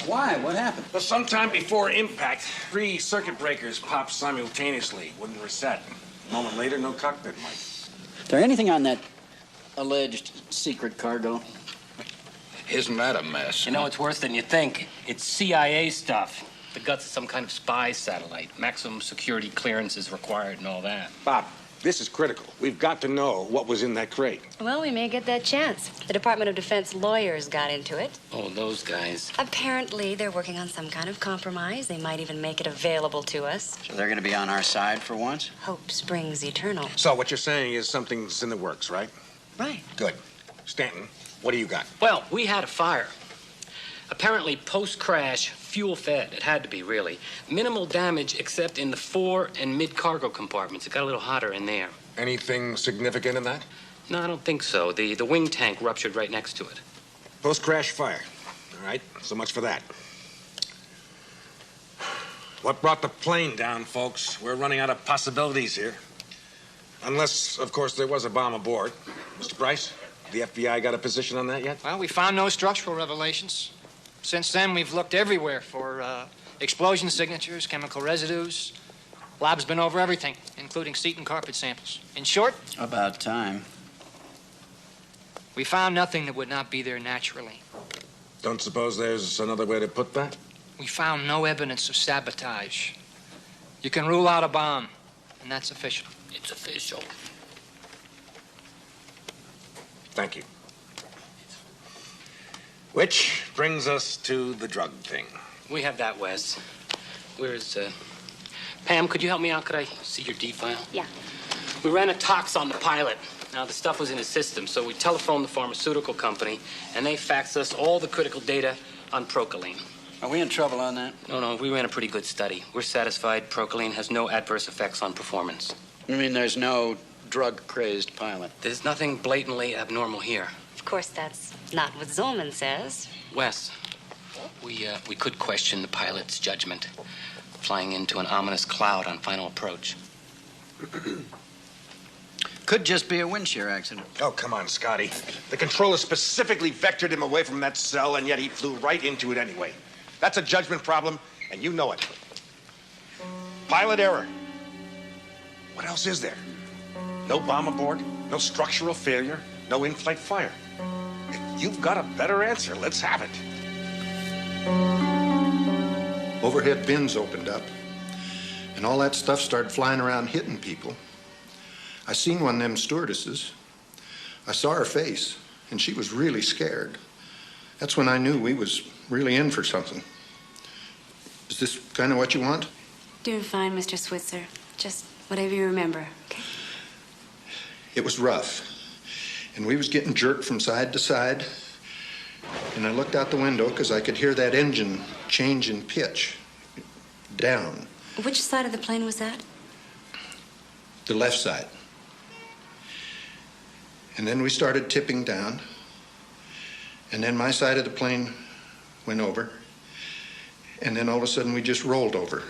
Why? What happened? Well, sometime before impact, 3 circuit breakers popped simultaneously. Wouldn't reset. A moment later, no cockpit light. Is there anything on that alleged secret cargo? Isn't that a mess? You know, it's worse than you think. It's CIA stuff. The guts of some kind of spy satellite. Maximum security clearance is required and all that. Bob, this is critical. We've got to know what was in that crate. Well, we may get that chance. The Department of Defense lawyers got into it. Oh, those guys. Apparently, they're working on some kind of compromise. They might even make it available to us. So they're going to be on our side for once? Hope springs eternal. So what you're saying is something's in the works, right? Right. Good. Stanton, what do you got? Well, we had a fire. Apparently, post-crash, fuel-fed. It had to be, really. Minimal damage except in the fore and mid-cargo compartments. It got a little hotter in there. Anything significant in that? No, I don't think so. The wing tank ruptured right next to it. Post-crash fire. All right, so much for that. What brought the plane down, folks? We're running out of possibilities here. Unless, of course, there was a bomb aboard. Mr. Bryce, the FBI got a position on that yet? Well, we found no structural revelations. Since then, we've looked everywhere for explosion signatures, chemical residues. Lab's been over everything, including seat and carpet samples. In short, About time. we found nothing that would not be there naturally. Don't suppose there's another way to put that? We found no evidence of sabotage. You can rule out a bomb, and that's official. It's official. Thank you. Which brings us to the drug thing. We have that, Wes. Where's, Pam, could you help me out? Could I see your D file? Yeah. We ran a tox on the pilot. Now, the stuff was in his system, so we telephoned the pharmaceutical company, and they faxed us all the critical data on Procaline. Are we in trouble on that? No, we ran a pretty good study. We're satisfied Procaline has no adverse effects on performance. You mean there's no drug-crazed pilot? There's nothing blatantly abnormal here. Of course, that's not what Zolman says. Wes, we could question the pilot's judgment, flying into an ominous cloud on final approach. Could just be a wind shear accident. Oh, come on, Scotty. The controller specifically vectored him away from that cell, and yet he flew right into it anyway. That's a judgment problem, and you know it. Pilot error. What else is there? No bomb aboard, no structural failure, no in-flight fire. If you've got a better answer, let's have it. Overhead bins opened up, and all that stuff started flying around hitting people. I seen one of them stewardesses. I saw her face, and she was really scared. That's when I knew we was really in for something. Is this kind of what you want? Doing fine, Mr. Switzer. Just whatever you remember, okay? It was rough, and we was getting jerked from side to side, and I looked out the window because I could hear that engine change in pitch, down. Which side of the plane was that? The left side. And then we started tipping down, and then my side of the plane went over, and then all of a sudden we just rolled over.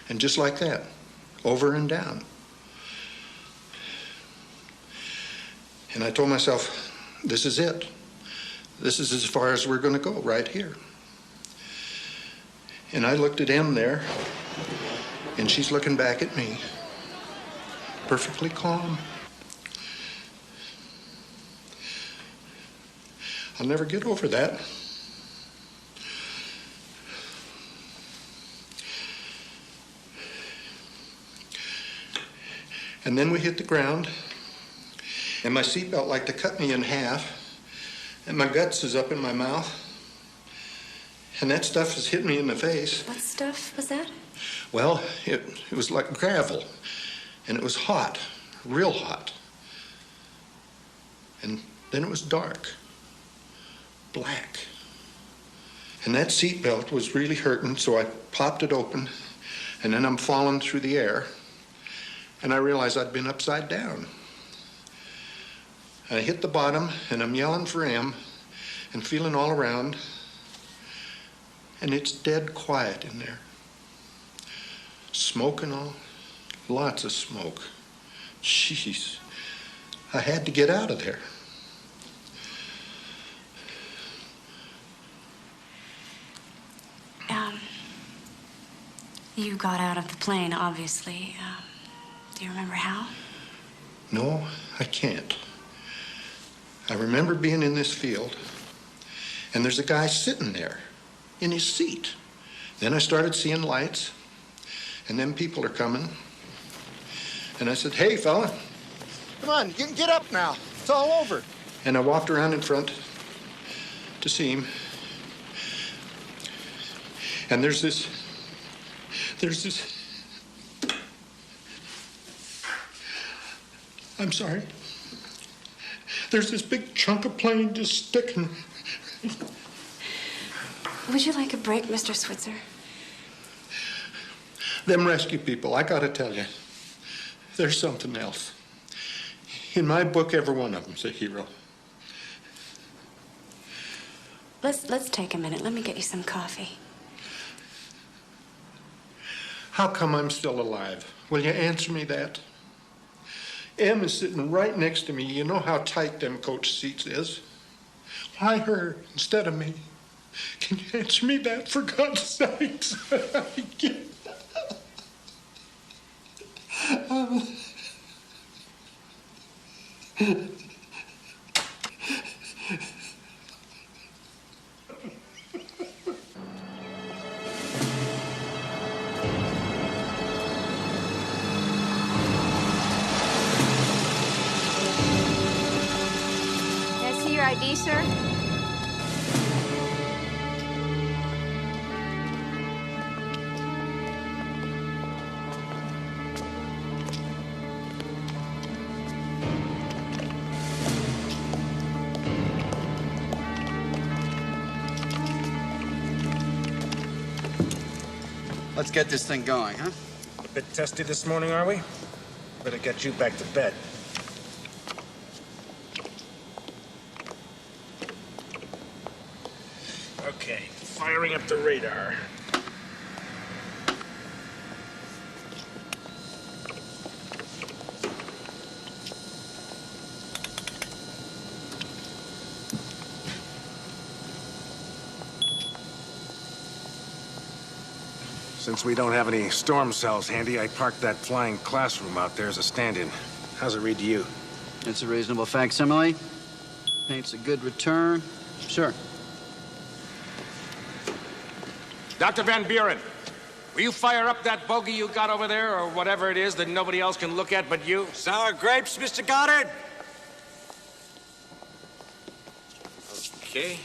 And just like that, over and down. And I told myself, this is it. This is as far as we're going to go, right here. And I looked at Em there, and she's looking back at me, perfectly calm. I'll never get over that. And then we hit the ground, and my seatbelt like to cut me in half, and my guts is up in my mouth, And that stuff has hit me in the face. What stuff was that? Well, it was like gravel. And it was hot, real hot. And then it was dark, black. And that seatbelt was really hurting, so I popped it open, and then I'm falling through the air, and I realized I'd been upside down. I hit the bottom, and I'm yelling for M, and feeling all around, and it's dead quiet in there. Smoke and all, lots of smoke. Jeez, I had to get out of there. You got out of the plane, obviously. Do you remember how? No, I can't. I remember being in this field, and there's a guy sitting there in his seat. Then I started seeing lights, and then people are coming. And I said, "Hey, fella." Come on, get up now. It's all over. And I walked around in front to see him. And there's this... I'm sorry. There's this big chunk of plane just sticking. Would you like a break, Mr. Switzer? Them rescue people, I gotta tell you, there's something else. In my book, every one of them's a hero. Let's take a minute. Let me get you some coffee. How come I'm still alive? Will you answer me that? Em is sitting right next to me. You know how tight them coach seats is. Why her instead of me? Can you answer me that, for God's sakes? ID, sir? Let's get this thing going, huh? A bit testy this morning, are we? Better get you back to bed. Okay, firing up the radar. Since we don't have any storm cells handy, I parked that flying classroom out there as a stand-in. How's it read to you? It's a reasonable facsimile. Paints a good return. Sure. Dr. Van Buren, will you fire up that bogey you got over there, or whatever it is that nobody else can look at but you? Sour grapes, Mr. Goddard? Okay.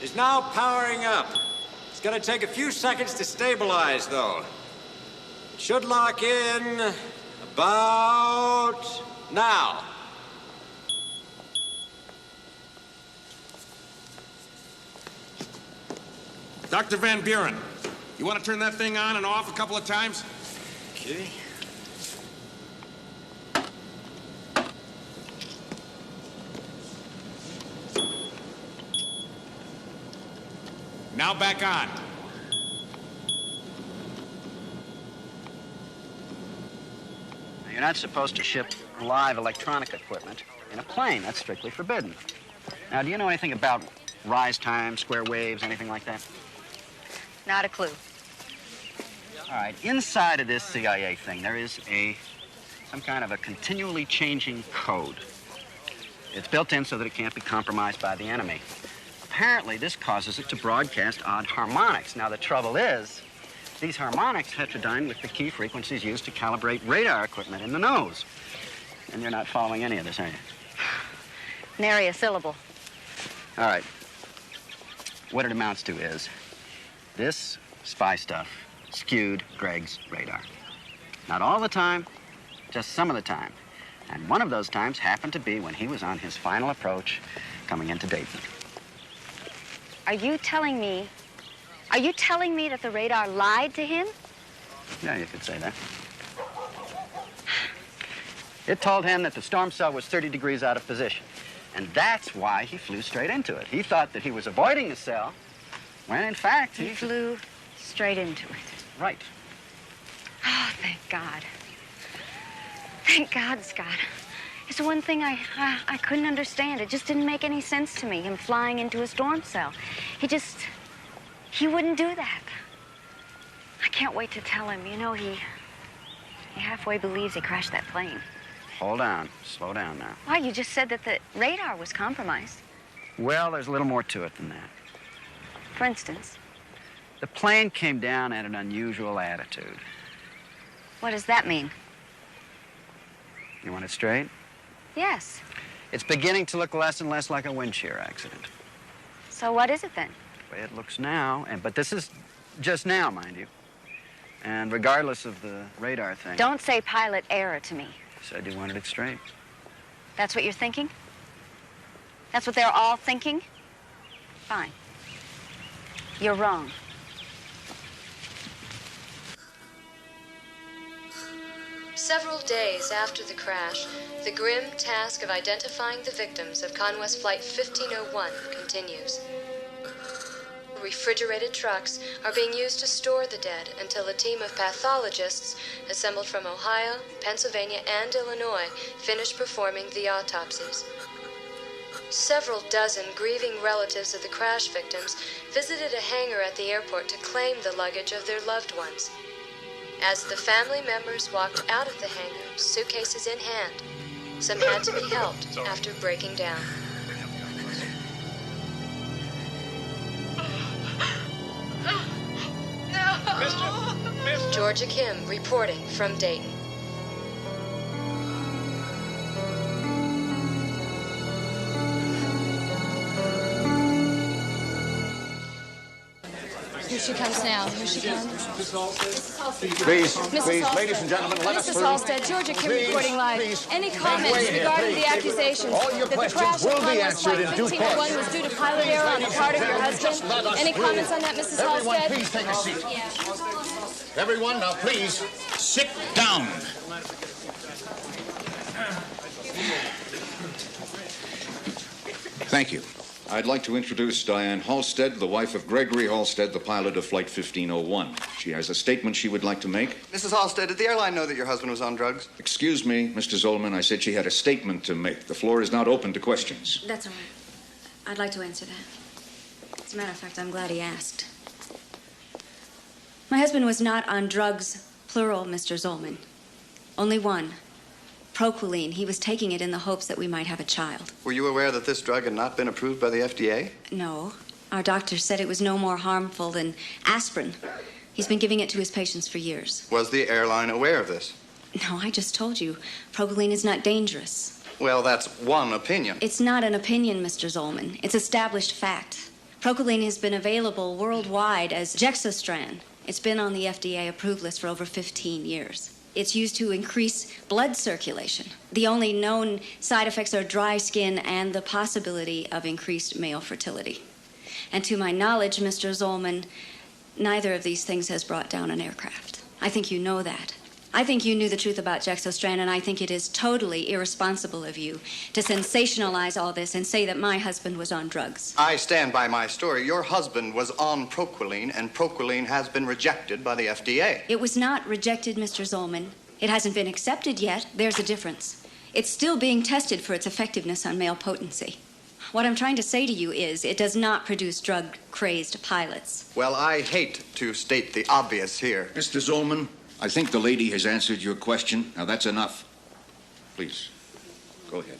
Is now powering up. It's gonna take a few seconds to stabilize, though. It should lock in about now. Dr. Van Buren, you want to turn that thing on and off a couple of times? Okay. Now back on. Now, you're not supposed to ship live electronic equipment in a plane. That's strictly forbidden. Now, do you know anything about rise time, square waves, anything like that? Not a clue. All right, inside of this CIA thing, there is some kind of a continually changing code. It's built in so that it can't be compromised by the enemy. Apparently, this causes it to broadcast odd harmonics. Now, the trouble is, these harmonics heterodyne with the key frequencies used to calibrate radar equipment in the nose. And you're not following any of this, are you? Nary a syllable. All right. What it amounts to is this spy stuff skewed Greg's radar. Not all the time, just some of the time. And one of those times happened to be when he was on his final approach coming into Dayton. Are you telling me that the radar lied to him? Yeah, you could say that. It told him that the storm cell was 30 degrees out of position. And that's why he flew straight into it. He thought that he was avoiding the cell, when in fact He flew straight into it. Right. Oh, thank God. Thank God, Scott. It's the one thing I couldn't understand. It just didn't make any sense to me, him flying into a storm cell. He wouldn't do that. I can't wait to tell him. You know, he halfway believes he crashed that plane. Hold on. Slow down now. Why, you just said that the radar was compromised. Well, there's a little more to it than that. For instance, The plane came down at an unusual attitude. what does that mean? You want it straight? Yes. It's beginning to look less and less like a wind shear accident. So what is it then? The way it looks now, but this is just now, mind you. And regardless of the radar thing... Don't say pilot error to me. You said you wanted it straight. That's what you're thinking? That's what they're all thinking? Fine. You're wrong. Several days after the crash, the grim task of identifying the victims of Conwest Flight 1501 continues. Refrigerated trucks are being used to store the dead until a team of pathologists assembled from Ohio, Pennsylvania, and Illinois finish performing the autopsies. Several dozen grieving relatives of the crash victims visited a hangar at the airport to claim the luggage of their loved ones. As the family members walked out of the hangar, suitcases in hand, some had to be helped after breaking down. Georgia Kim reporting from Dayton. Here she comes now. Here she comes. Please, Mrs. please, Halstead. ladies and gentlemen, let us Mrs. through. Halstead, Georgia Kim Please, reporting live. please. Any Wait comments here, regarding please. the accusations All your that the questions crash will of be Conwest answered Flight in due 1501 course. was due to pilot Please, error on the ladies part of and your gentlemen, just husband? let us Any through. comments on that, Mrs. Everyone, Halstead? please take a seat. Everyone, now please sit down. Thank you. I'd like to introduce Diane Halstead, the wife of Gregory Halstead, the pilot of Flight 1501. She has a statement she would like to make. Mrs. Halstead, did the airline know that your husband was on drugs? Excuse me, Mr. Zolman, I said she had a statement to make. The floor is not open to questions. That's all right. I'd like to answer that. As a matter of fact, I'm glad he asked. My husband was not on drugs, plural, Mr. Zolman. Only one. Proquiline. He was taking it in the hopes that we might have a child. Were you aware that this drug had not been approved by the FDA? No. Our doctor said it was no more harmful than aspirin. He's been giving it to his patients for years. Was the airline aware of this? No, I just told you. Proquiline is not dangerous. Well, that's one opinion. It's not an opinion, Mr. Zolman. It's established fact. Proquiline has been available worldwide as Jexostran. It's been on the FDA approved list for over 15 years. It's used to increase blood circulation. The only known side effects are dry skin and the possibility of increased male fertility. And to my knowledge, Mr. Zolman, neither of these things has brought down an aircraft. I think you know that. I think you knew the truth about Jexostran, and I think it is totally irresponsible of you to sensationalize all this and say that my husband was on drugs. I stand by my story. Your husband was on Proquiline, and Proquiline has been rejected by the FDA. It was not rejected, Mr. Zolman. It hasn't been accepted yet. There's a difference. It's still being tested for its effectiveness on male potency. What I'm trying to say to you is it does not produce drug-crazed pilots. Well, I hate to state the obvious here. Mr. Zolman, I think the lady has answered your question. Now, that's enough. Please, go ahead.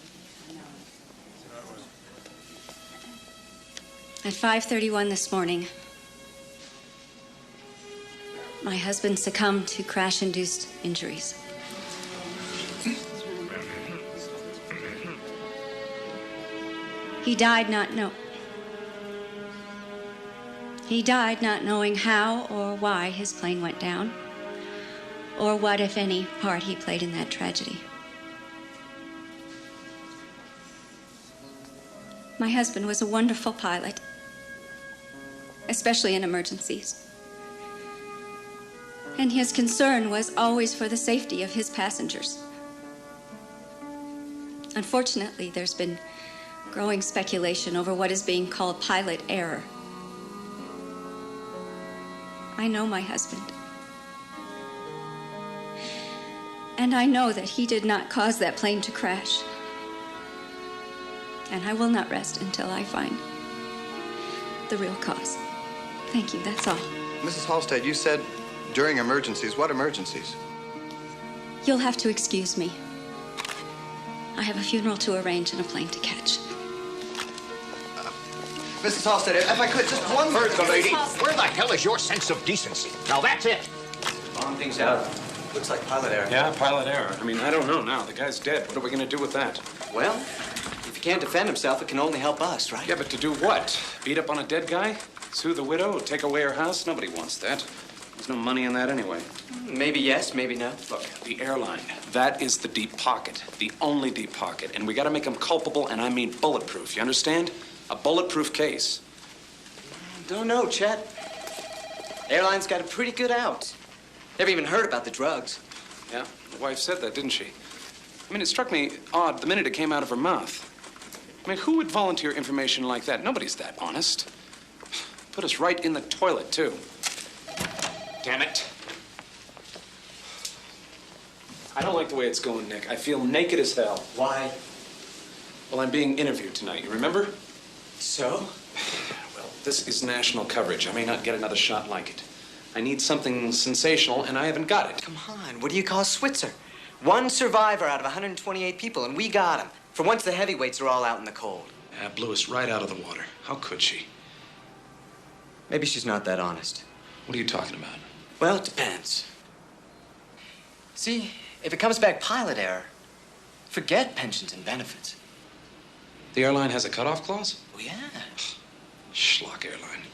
At 5:31 this morning, my husband succumbed to crash-induced injuries. He died not knowing how or why his plane went down, or what, if any, part he played in that tragedy. My husband was a wonderful pilot, especially in emergencies. And his concern was always for the safety of his passengers. Unfortunately, there's been growing speculation over what is being called pilot error. I know my husband. And I know that he did not cause that plane to crash. And I will not rest until I find the real cause. Thank you, that's all. Mrs. Halstead, you said during emergencies. What emergencies? You'll have to excuse me. I have a funeral to arrange and a plane to catch. Mrs. Halstead, if I could, just one Where's the lady? Halstead. Where the hell is your sense of decency? Now that's it. Bomb things out. Looks like pilot error. Yeah, pilot error. I mean, I don't know now. The guy's dead. What are we going to do with that? Well, if he can't defend himself, it can only help us, right? Yeah, but to do what? Beat up on a dead guy? Sue the widow? Take away her house? Nobody wants that. There's no money in that anyway. Maybe yes, maybe no. Look, the airline, that is the deep pocket. The only deep pocket. And we got to make him culpable, and I mean bulletproof. You understand? A bulletproof case. Don't know, Chet. Airline's got a pretty good out. Never even heard about the drugs. Yeah, the wife said that, didn't she? I mean, it struck me odd the minute it came out of her mouth. I mean, who would volunteer information like that? Nobody's that honest. Put us right in the toilet, too. Damn it. I don't like the way it's going, Nick. I feel naked as hell. Why? Well, I'm being interviewed tonight, you remember? So? Well, this is national coverage. I may not get another shot like it. I need something sensational, and I haven't got it. Come on, what do you call Switzer? One survivor out of 128 people, and we got him. For once, the heavyweights are all out in the cold. Yeah, blew us right out of the water. How could she? Maybe she's not that honest. What are you talking about? Well, it depends. See, if it comes back pilot error, forget pensions and benefits. The airline has a cutoff clause? Oh, yeah. Schlock airline.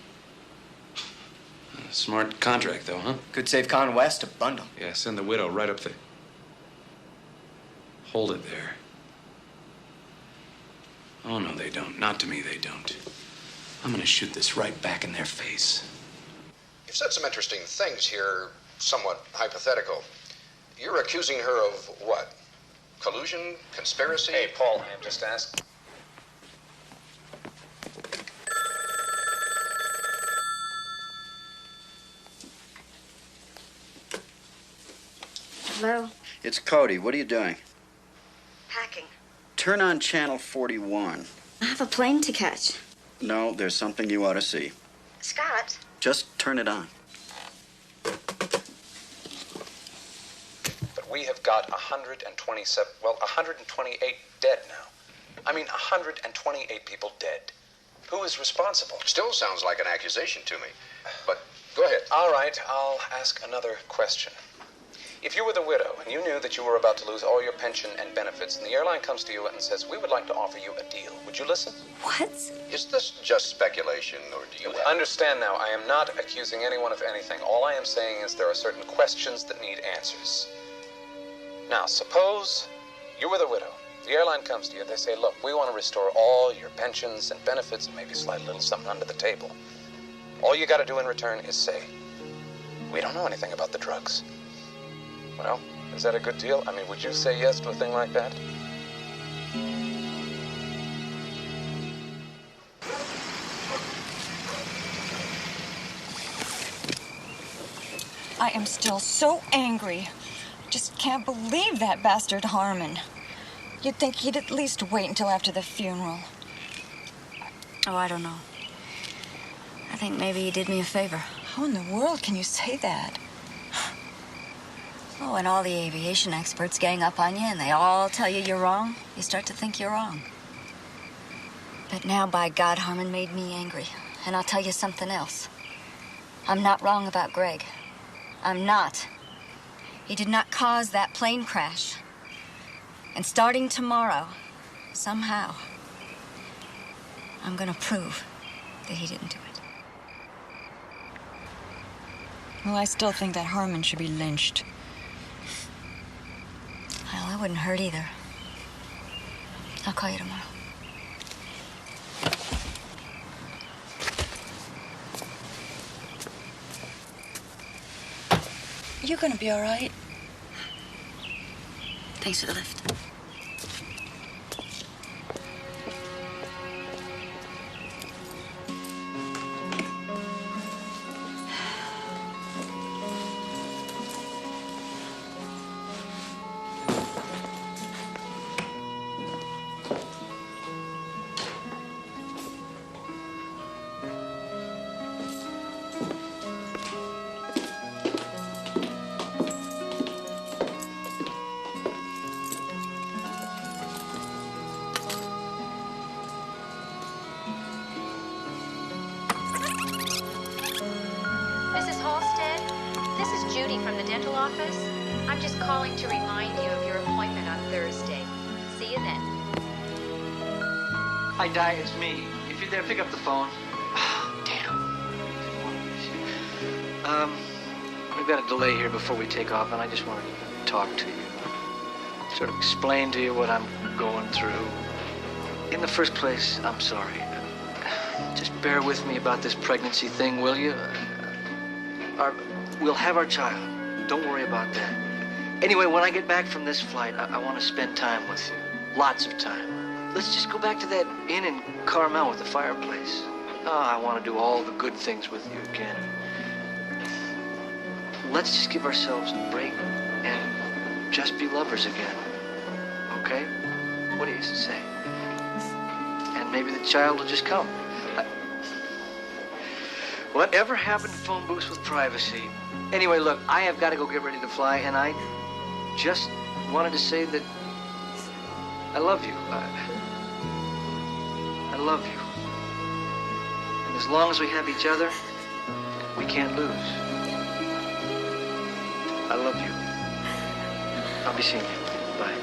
Smart contract, though, huh? Could save Con West a bundle. Yeah, send the widow right up there. Hold it there. Oh, no, they don't. Not to me, they don't. I'm gonna shoot this right back in their face. You've said some interesting things here, somewhat hypothetical. You're accusing her of what? Collusion? Conspiracy? Hey, Paul, I just asked. Hello? It's Cody. What are you doing? Packing. Turn on channel 41. I have a plane to catch. No, there's something you ought to see. Scott? Just turn it on. But we have got 128 dead now. I mean, 128 people dead. Who is responsible? Still sounds like an accusation to me. But go ahead. All right, I'll ask another question. If you were the widow and you knew that you were about to lose all your pension and benefits, and the airline comes to you and says, we would like to offer you a deal, would you listen? What? Is this just speculation, or do you understand now? I am not accusing anyone of anything. All I am saying is there are certain questions that need answers. Now, suppose you were the widow. The airline comes to you. They say, look, we want to restore all your pensions and benefits and maybe slide a little something under the table. All you got to do in return is say, we don't know anything about the drugs. Well, is that a good deal? I mean, would you say yes to a thing like that? I am still so angry. Just can't believe that bastard Harmon. You'd think he'd at least wait until after the funeral. Oh, I don't know. I think maybe he did me a favor. How in the world can you say that? Oh, and all the aviation experts gang up on you and they all tell you you're wrong, you start to think you're wrong. But now, by God, Harmon made me angry. And I'll tell you something else. I'm not wrong about Greg. I'm not. He did not cause that plane crash. And starting tomorrow, somehow, I'm gonna prove that he didn't do it. Well, I still think that Harmon should be lynched. Well, that wouldn't hurt either. I'll call you tomorrow. You're gonna be all right. Thanks for the lift. Mrs. Halstead, this is Judy from the dental office. I'm just calling to remind you of your appointment on Thursday. See you then. Hi, Di, it's me. If you're there, pick up the phone. Damn. We've got a delay here before we take off, and I just wanted to talk to you. Sort of explain to you what I'm going through. In the first place, I'm sorry. Just bear with me about this pregnancy thing, will you? We'll have our child. Don't worry about that. Anyway, when I get back from this flight, I want to spend time with you. Lots of time. Let's just go back to that inn in Carmel with the fireplace. Oh, I want to do all the good things with you again. Let's just give ourselves a break and just be lovers again. Okay? What do you say? And maybe the child will just come. Whatever happened to phone booths with privacy? Anyway, look, I have got to go get ready to fly, and I just wanted to say that I love you. I love you. And as long as we have each other, we can't lose. I love you. I'll be seeing you. Bye.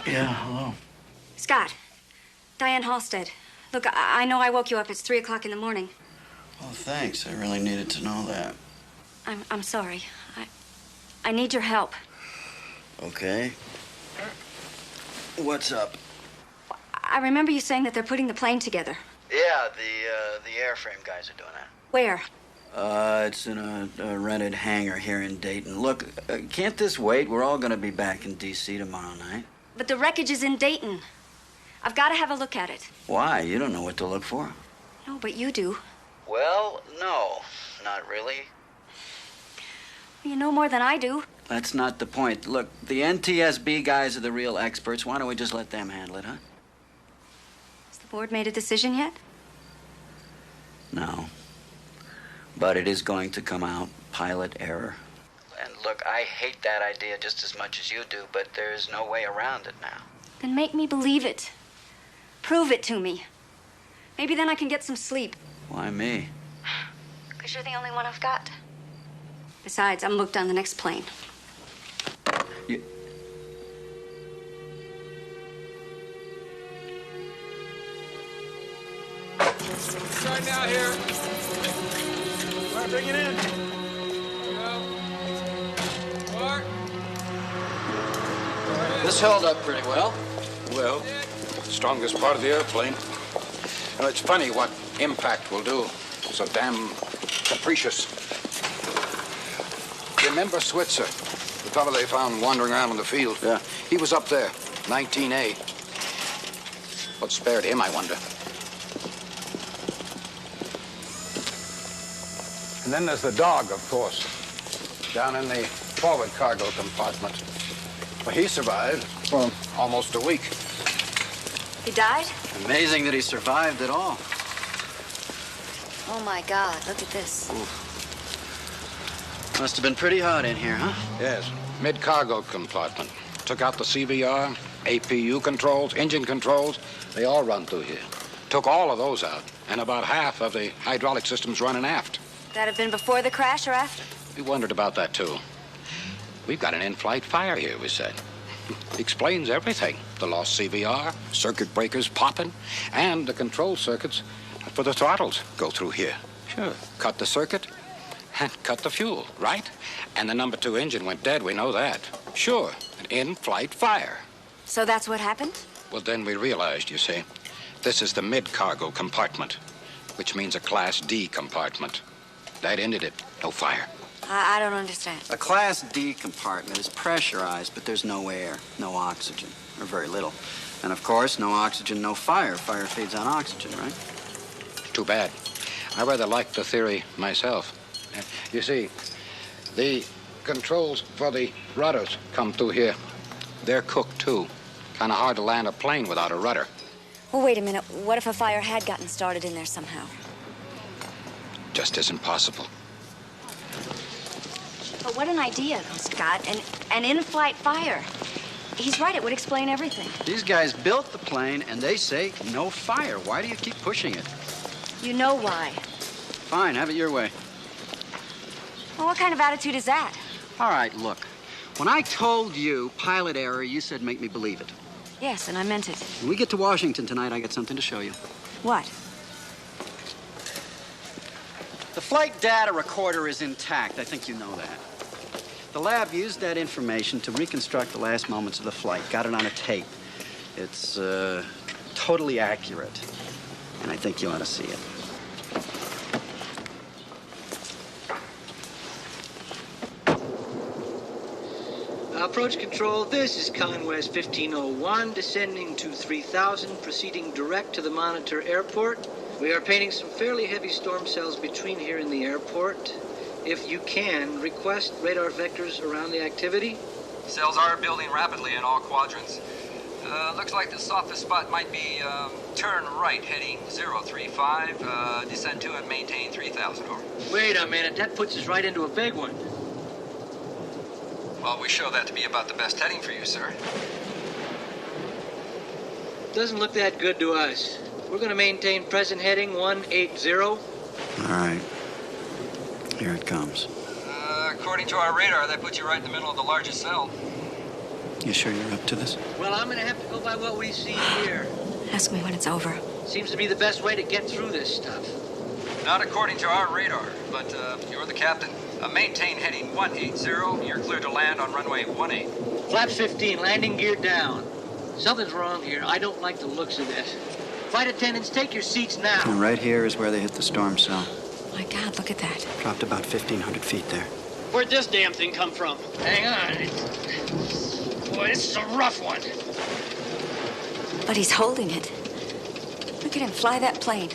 Yeah, hello. Scott, Diane Halstead. Look, I know I woke you up. It's 3 o'clock in the morning. Well, thanks. I really needed to know that. I'm sorry. I need your help. Okay. What's up? I remember you saying that they're putting the plane together. Yeah, the airframe guys are doing that. Where? It's in a rented hangar here in Dayton. Look, can't this wait? We're all gonna be back in D.C. tomorrow night. But the wreckage is in Dayton. I've got to have a look at it. Why? You don't know what to look for. No, but you do. Well, no, not really. You know more than I do. That's not the point. Look, the NTSB guys are the real experts. Why don't we just let them handle it, huh? Has the board made a decision yet? No. But it is going to come out. Pilot error. And look, I hate that idea just as much as you do, but there's no way around it now. Then make me believe it. Prove it to me. Maybe then I can get some sleep. Why me? Because you're the only one I've got. Besides, I'm booked on the next plane. Start now here. All right, bring it in. This held up pretty well. Well, strongest part of the airplane. You know, it's funny what impact will do. So damn capricious. Remember Switzer, the fellow they found wandering around in the field? Yeah. He was up there, 19A. What spared him, I wonder? And then there's the dog, of course, down in the forward cargo compartment. Well, he survived for almost a week. He died? Amazing that he survived at all. Oh, my God. Look at this. Must have been pretty hot in here, huh? Yes. Mid-cargo compartment. Took out the CVR, APU controls, engine controls. They all run through here. Took all of those out, and about half of the hydraulic systems running aft. That have been before the crash or after? We wondered about that, too. We've got an in-flight fire here, we said. Explains everything. The lost CVR, circuit breakers popping, and the control circuits for the throttles go through here. Sure. Cut the circuit and cut the fuel, right? And the number 2 engine went dead, we know that. Sure, an in-flight fire. So that's what happened? Well, then we realized, you see, this is the mid-cargo compartment, which means a Class D compartment. That ended it. No fire. I don't understand. A Class D compartment is pressurized, but there's no air, no oxygen, or very little. And of course, no oxygen, no fire. Fire feeds on oxygen, right? Too bad. I rather like the theory myself. You see, the controls for the rudders come through here. They're cooked, too. Kind of hard to land a plane without a rudder. Well, wait a minute. What if a fire had gotten started in there somehow? Just isn't possible. But what an idea, Scott. An in-flight fire. He's right. It would explain everything. These guys built the plane, and they say no fire. Why do you keep pushing it? You know why. Fine, have it your way. Well, what kind of attitude is that? All right, look. When I told you pilot error, you said make me believe it. Yes, and I meant it. When we get to Washington tonight, I got something to show you. What? The flight data recorder is intact. I think you know that. The lab used that information to reconstruct the last moments of the flight. Got it on a tape. It's totally accurate. And I think you ought to see it. Approach control, this is Conwest 1501, descending to 3000, proceeding direct to the Monitor Airport. We are painting some fairly heavy storm cells between here and the airport. If you can, request radar vectors around the activity. Cells are building rapidly in all quadrants. Looks like the softest spot might be turn right, heading 035, descend to and maintain 3000, over. Wait a minute, that puts us right into a big one. Well, we show that to be about the best heading for you, sir. Doesn't look that good to us. We're going to maintain present heading 180. All right. Here it comes. According to our radar, that puts you right in the middle of the largest cell. You sure you're up to this? Well, I'm going to have to go by what we see here. Ask me when it's over. Seems to be the best way to get through this stuff. Not according to our radar, but you're the captain. Maintain heading 180. You're clear to land on runway 18. Flaps 15, landing gear down. Something's wrong here. I don't like the looks of this. Flight attendants, take your seats now. And right here is where they hit the storm cell. My God, look at that. Dropped about 1,500 feet there. Where'd this damn thing come from? Hang on. Boy, this is a rough one. But he's holding it. Look at him fly that plane.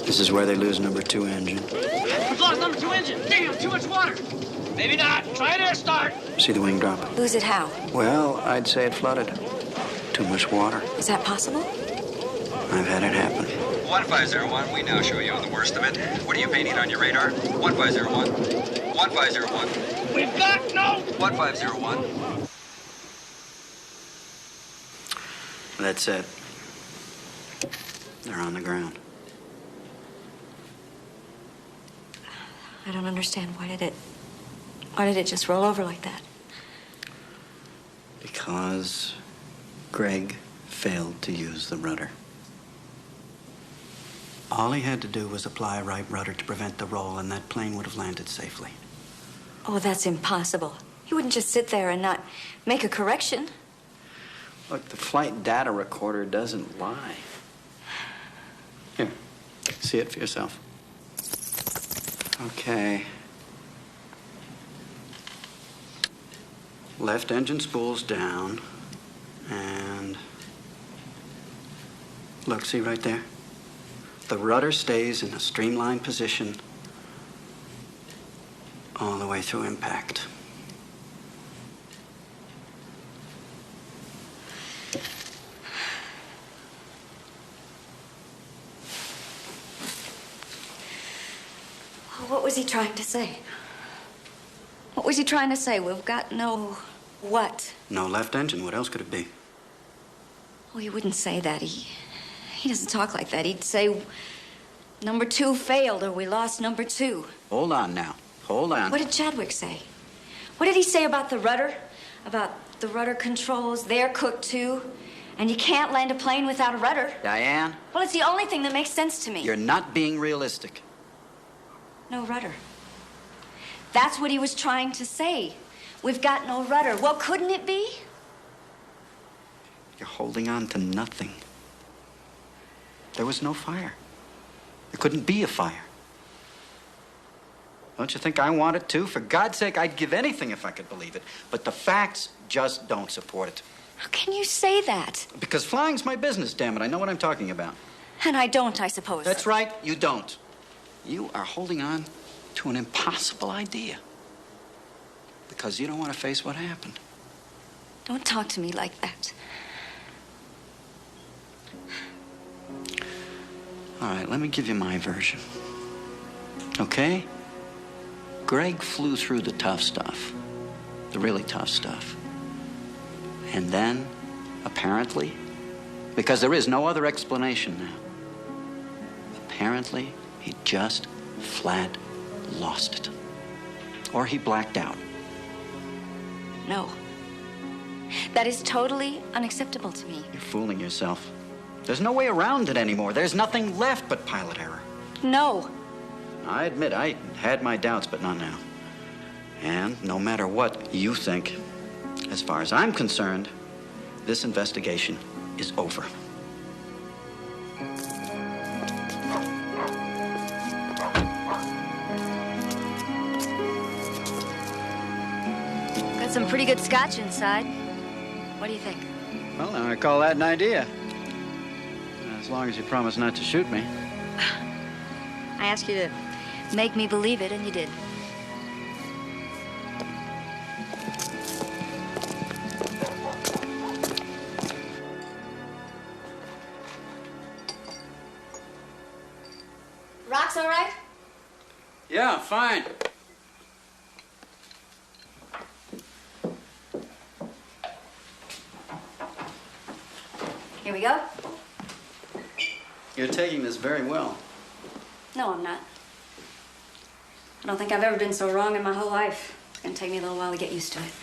This is where they lose number 2 engine. We've lost number 2 engine. Damn, too much water. Maybe not. Try an air start. See the wing drop? Lose it how? Well, I'd say it flooded. Too much water. Is that possible? I've had it happen. 1501, we now show you the worst of it. What are you painting on your radar? 1501. 1501. We've got no... 1501. That's it. They're on the ground. I don't understand. Why did it just roll over like that? Because Greg failed to use the rudder. All he had to do was apply a right rudder to prevent the roll, and that plane would have landed safely. Oh, that's impossible. He wouldn't just sit there and not make a correction. Look, the flight data recorder doesn't lie. Here, see it for yourself. Okay. Left engine spool's down, and look, see right there? The rudder stays in a streamlined position all the way through impact. What was he trying to say? What was he trying to say? We've got no what? No left engine. What else could it be? Oh, he wouldn't say that. He doesn't talk like that. He'd say number 2 failed or we lost number 2. Hold on now. Hold on. What did Chadwick say? What did he say about the rudder? About the rudder controls? They're cooked too. And you can't land a plane without a rudder. Diane? Well, it's the only thing that makes sense to me. You're not being realistic. No rudder. That's what he was trying to say. We've got no rudder. Well, couldn't it be? You're holding on to nothing. There was no fire. There couldn't be a fire. Don't you think I want it too? For God's sake, I'd give anything if I could believe it. But the facts just don't support it. How can you say that? Because flying's my business, damn it. I know what I'm talking about. And I don't, I suppose. That's right, you don't. You are holding on to an impossible idea. Because you don't want to face what happened. Don't talk to me like that. All right, let me give you my version. Okay? Greg flew through the tough stuff. The really tough stuff. And then, apparently, because there is no other explanation now, apparently he just flat lost it. Or he blacked out. No. That is totally unacceptable to me. You're fooling yourself. There's no way around it anymore. There's nothing left but pilot error. No. I admit I had my doubts, but not now. And no matter what you think, as far as I'm concerned, this investigation is over. Got some pretty good scotch inside. What do you think? Well, now I call that an idea. As long as you promise not to shoot me. I asked you to make me believe it, and you did. Rock's all right? Yeah, fine. Here we go. You're taking this very well. No, I'm not. I don't think I've ever been so wrong in my whole life. It's gonna take me a little while to get used to it.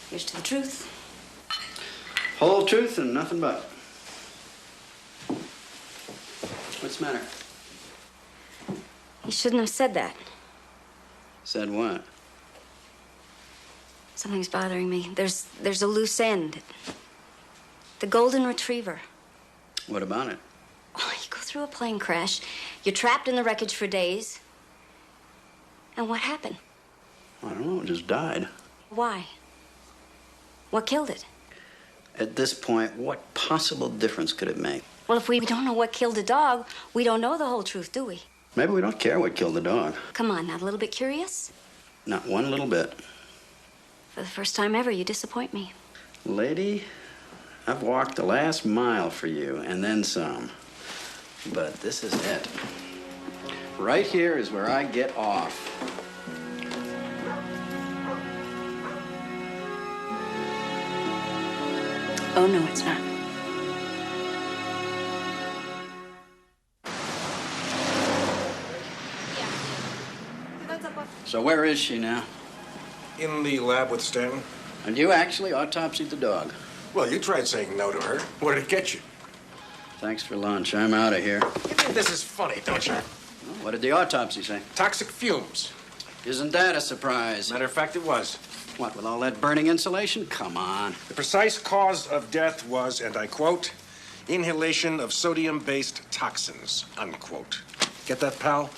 Here's to the truth. Whole truth and nothing but. What's the matter? You shouldn't have said that. Said what? Something's bothering me. There's a loose end. The golden retriever. What about it? Oh, you go through a plane crash. You're trapped in the wreckage for days. And what happened? I don't know. It just died. Why? What killed it? At this point, what possible difference could it make? Well, if we don't know what killed a dog, we don't know the whole truth, do we? Maybe we don't care what killed the dog. Come on, not a little bit curious? Not one little bit. For the first time ever, you disappoint me. Lady, I've walked the last mile for you, and then some. But this is it. Right here is where I get off. Oh, no, it's not. So where is she now? In the lab with Stanton. And you actually autopsied the dog. Well, you tried saying no to her. What did it get you? Thanks for lunch. I'm out of here. You think this is funny, don't you? Well, what did the autopsy say? Toxic fumes. Isn't that a surprise? Matter of fact, it was. What, with all that burning insulation? Come on. The precise cause of death was, and I quote, inhalation of sodium-based toxins, unquote. Get that, pal?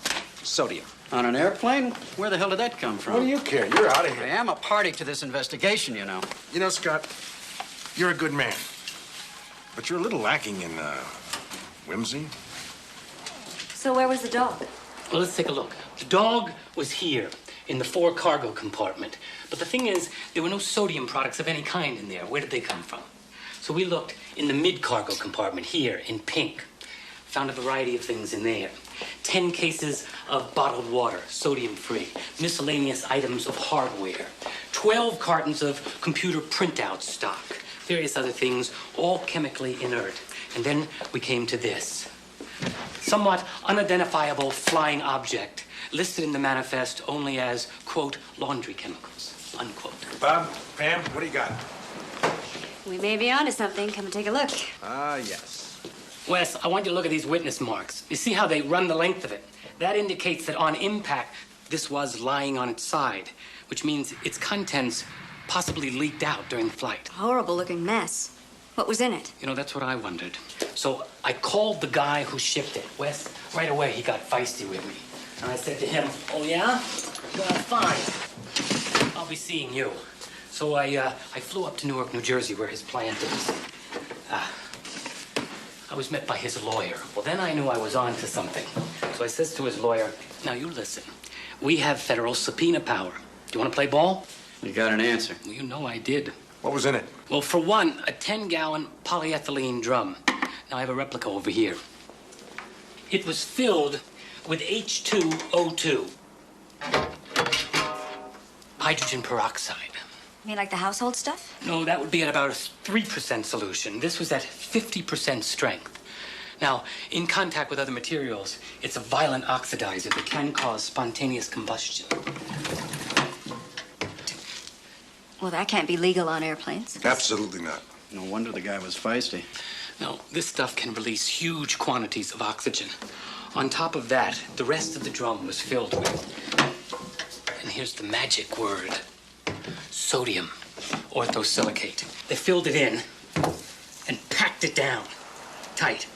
Sodium. On an airplane? Where the hell did that come from? What do you care? You're out of here. I am a party to this investigation, you know. You know, Scott, you're a good man. But you're a little lacking in, whimsy. So where was the dog? Well, let's take a look. The dog was here in the fore cargo compartment. But the thing is, there were no sodium products of any kind in there. Where did they come from? So we looked in the mid cargo compartment here in pink. Found a variety of things in there. 10 cases of bottled water, sodium-free, miscellaneous items of hardware, 12 cartons of computer printout stock, various other things, all chemically inert. And then we came to this. Somewhat unidentifiable flying object, listed in the manifest only as, quote, laundry chemicals, unquote. Bob, Pam, what do you got? We may be onto something. Come and take a look. Ah, yes. Wes, I want you to look at these witness marks. You see how they run the length of it? That indicates that on impact, this was lying on its side, which means its contents possibly leaked out during flight. Horrible-looking mess. What was in it? You know, that's what I wondered. So I called the guy who shipped it. Wes, right away, he got feisty with me. And I said to him, oh, yeah? Well, fine. I'll be seeing you. So I flew up to Newark, New Jersey, where his plant is. I was met by his lawyer. Well, then I knew I was on to something. So I says to his lawyer, now you listen. We have federal subpoena power. Do you want to play ball? You got an answer. Well, you know I did. What was in it? Well, for one, a 10-gallon polyethylene drum. Now I have a replica over here. It was filled with H2O2. Hydrogen peroxide. You mean like the household stuff? No, that would be at about a 3% solution. This was at 50% strength. Now, in contact with other materials, it's a violent oxidizer that can cause spontaneous combustion. Well, that can't be legal on airplanes. Absolutely not. No wonder the guy was feisty. No, this stuff can release huge quantities of oxygen. On top of that, the rest of the drum was filled with, and here's the magic word, sodium orthosilicate. They filled it in and packed it down tight.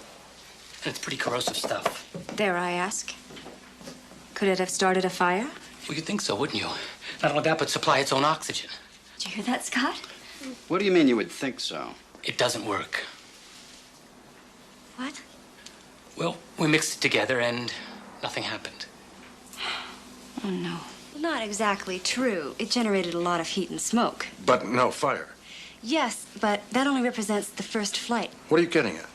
And it's pretty corrosive stuff. Dare I ask? Could it have started a fire? Well, you'd think so, wouldn't you? Not only that, but supply its own oxygen. Did you hear that, Scott? What do you mean you would think so? It doesn't work. What? Well, we mixed it together and nothing happened. Oh, no. Not exactly true. It generated a lot of heat and smoke. But no fire. Yes, but that only represents the first flight. What are you getting at?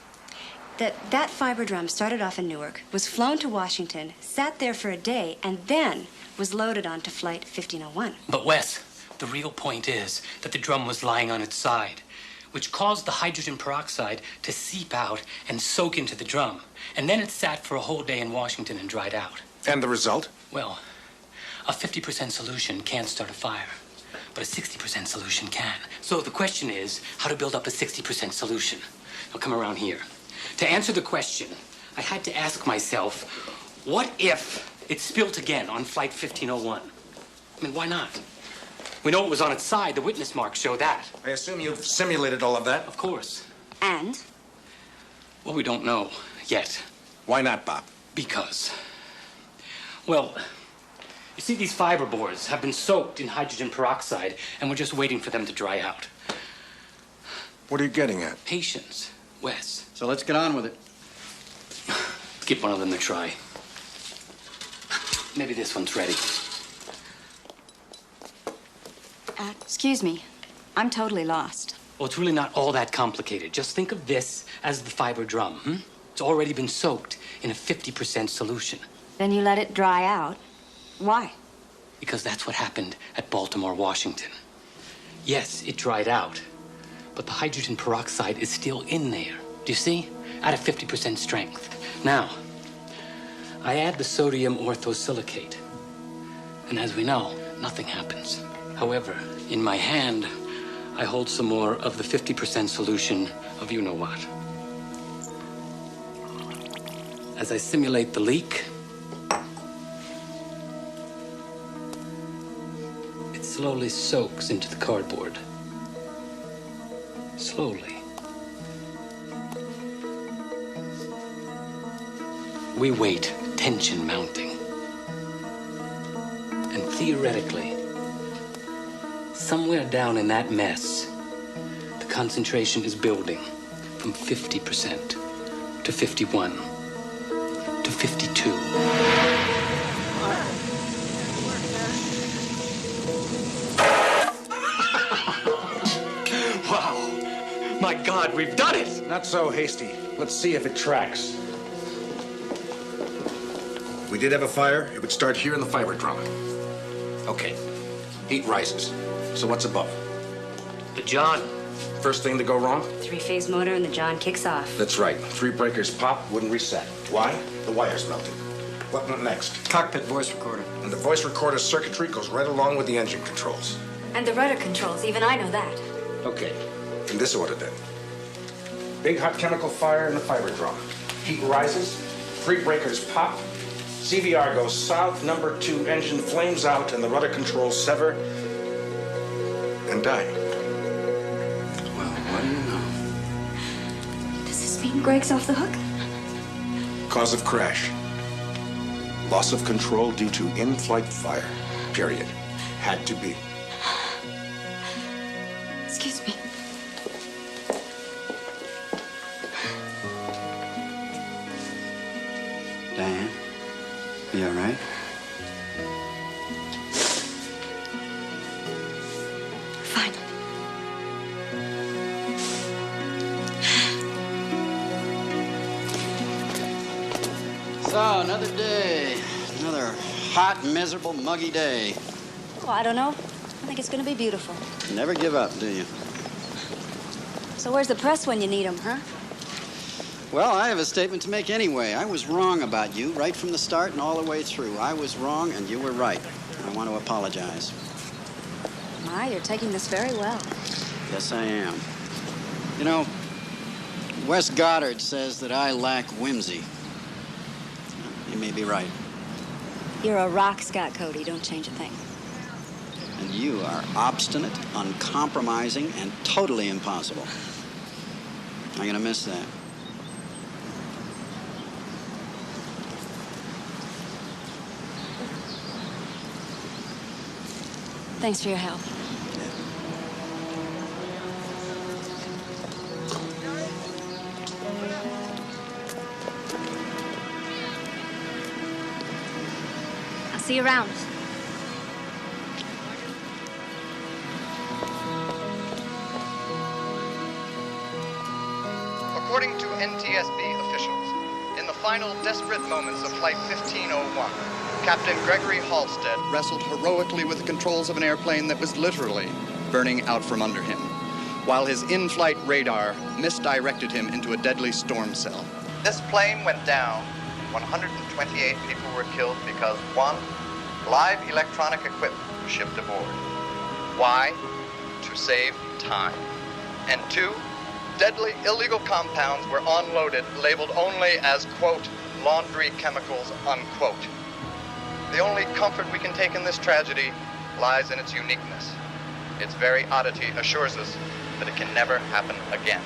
That fiber drum started off in Newark, was flown to Washington, sat there for a day, and then was loaded onto Flight 1501. But Wes, the real point is that the drum was lying on its side, which caused the hydrogen peroxide to seep out and soak into the drum. And then it sat for a whole day in Washington and dried out. And the result? Well, a 50% solution can't start a fire, but a 60% solution can. So the question is how to build up a 60% solution. Now come around here. To answer the question, I had to ask myself, what if it spilt again on Flight 1501? I mean, why not? We know it was on its side. The witness marks show that. I assume you've simulated all of that? Of course. And? Well, we don't know yet. Why not, Bob? Because, well, you see, these fiber boards have been soaked in hydrogen peroxide, and we're just waiting for them to dry out. What are you getting at? Patience, Wes. So let's get on with it. Give one of them a try. Maybe this one's ready. Excuse me. I'm totally lost. Well, it's really not all that complicated. Just think of this as the fiber drum. It's already been soaked in a 50% solution. Then you let it dry out. Why? Because that's what happened at Baltimore, Washington. Yes, it dried out, but the hydrogen peroxide is still in there. Do you see? At a 50% strength. Now, I add the sodium orthosilicate, and as we know, nothing happens. However, in my hand, I hold some more of the 50% solution of you-know-what. As I simulate the leak, it slowly soaks into the cardboard. Slowly. We wait, tension mounting. And theoretically, somewhere down in that mess, the concentration is building from 50% to 51 to 52. Wow! My God, we've done it! Not so hasty. Let's see if it tracks. If we did have a fire, it would start here in the fiber drum. Okay. Heat rises. So what's above? The John. First thing to go wrong? Three-phase motor and the John kicks off. That's right. 3 breakers pop, wouldn't reset. Why? The wire's melted. What next? Cockpit voice recorder. And the voice recorder circuitry goes right along with the engine controls. And the rudder controls, even I know that. Okay. In this order, then. Big hot chemical fire in the fiber drum. Heat rises, 3 breakers pop, CVR goes south, number 2 engine flames out, and the rudder controls sever and die. Well, what do you know? Does this mean Greg's off the hook? Cause of crash. Loss of control due to in-flight fire. Period. Had to be. Excuse me. Diane, you all right? Fine. So, another day. Another hot, miserable, muggy day. Oh, I don't know. I think it's going to be beautiful. Never give up, do you? So where's the press when you need them, huh? Well, I have a statement to make anyway. I was wrong about you right from the start and all the way through. I was wrong and you were right. I want to apologize. My, you're taking this very well. Yes, I am. You know, Wes Goddard says that I lack whimsy. He may be right. You're a rock, Scott Cody. Don't change a thing. And you are obstinate, uncompromising, and totally impossible. I'm gonna miss that. Thanks for your help. I'll see you around. According to NTSB officials, in the final desperate moments of Flight 1501, Captain Gregory Halstead wrestled heroically with the controls of an airplane that was literally burning out from under him, while his in-flight radar misdirected him into a deadly storm cell. This plane went down. 128 people were killed because, 1, live electronic equipment was shipped aboard. Why? To save time. And 2, deadly illegal compounds were unloaded, labeled only as, quote, laundry chemicals, unquote. The only comfort we can take in this tragedy lies in its uniqueness. Its very oddity assures us that it can never happen again.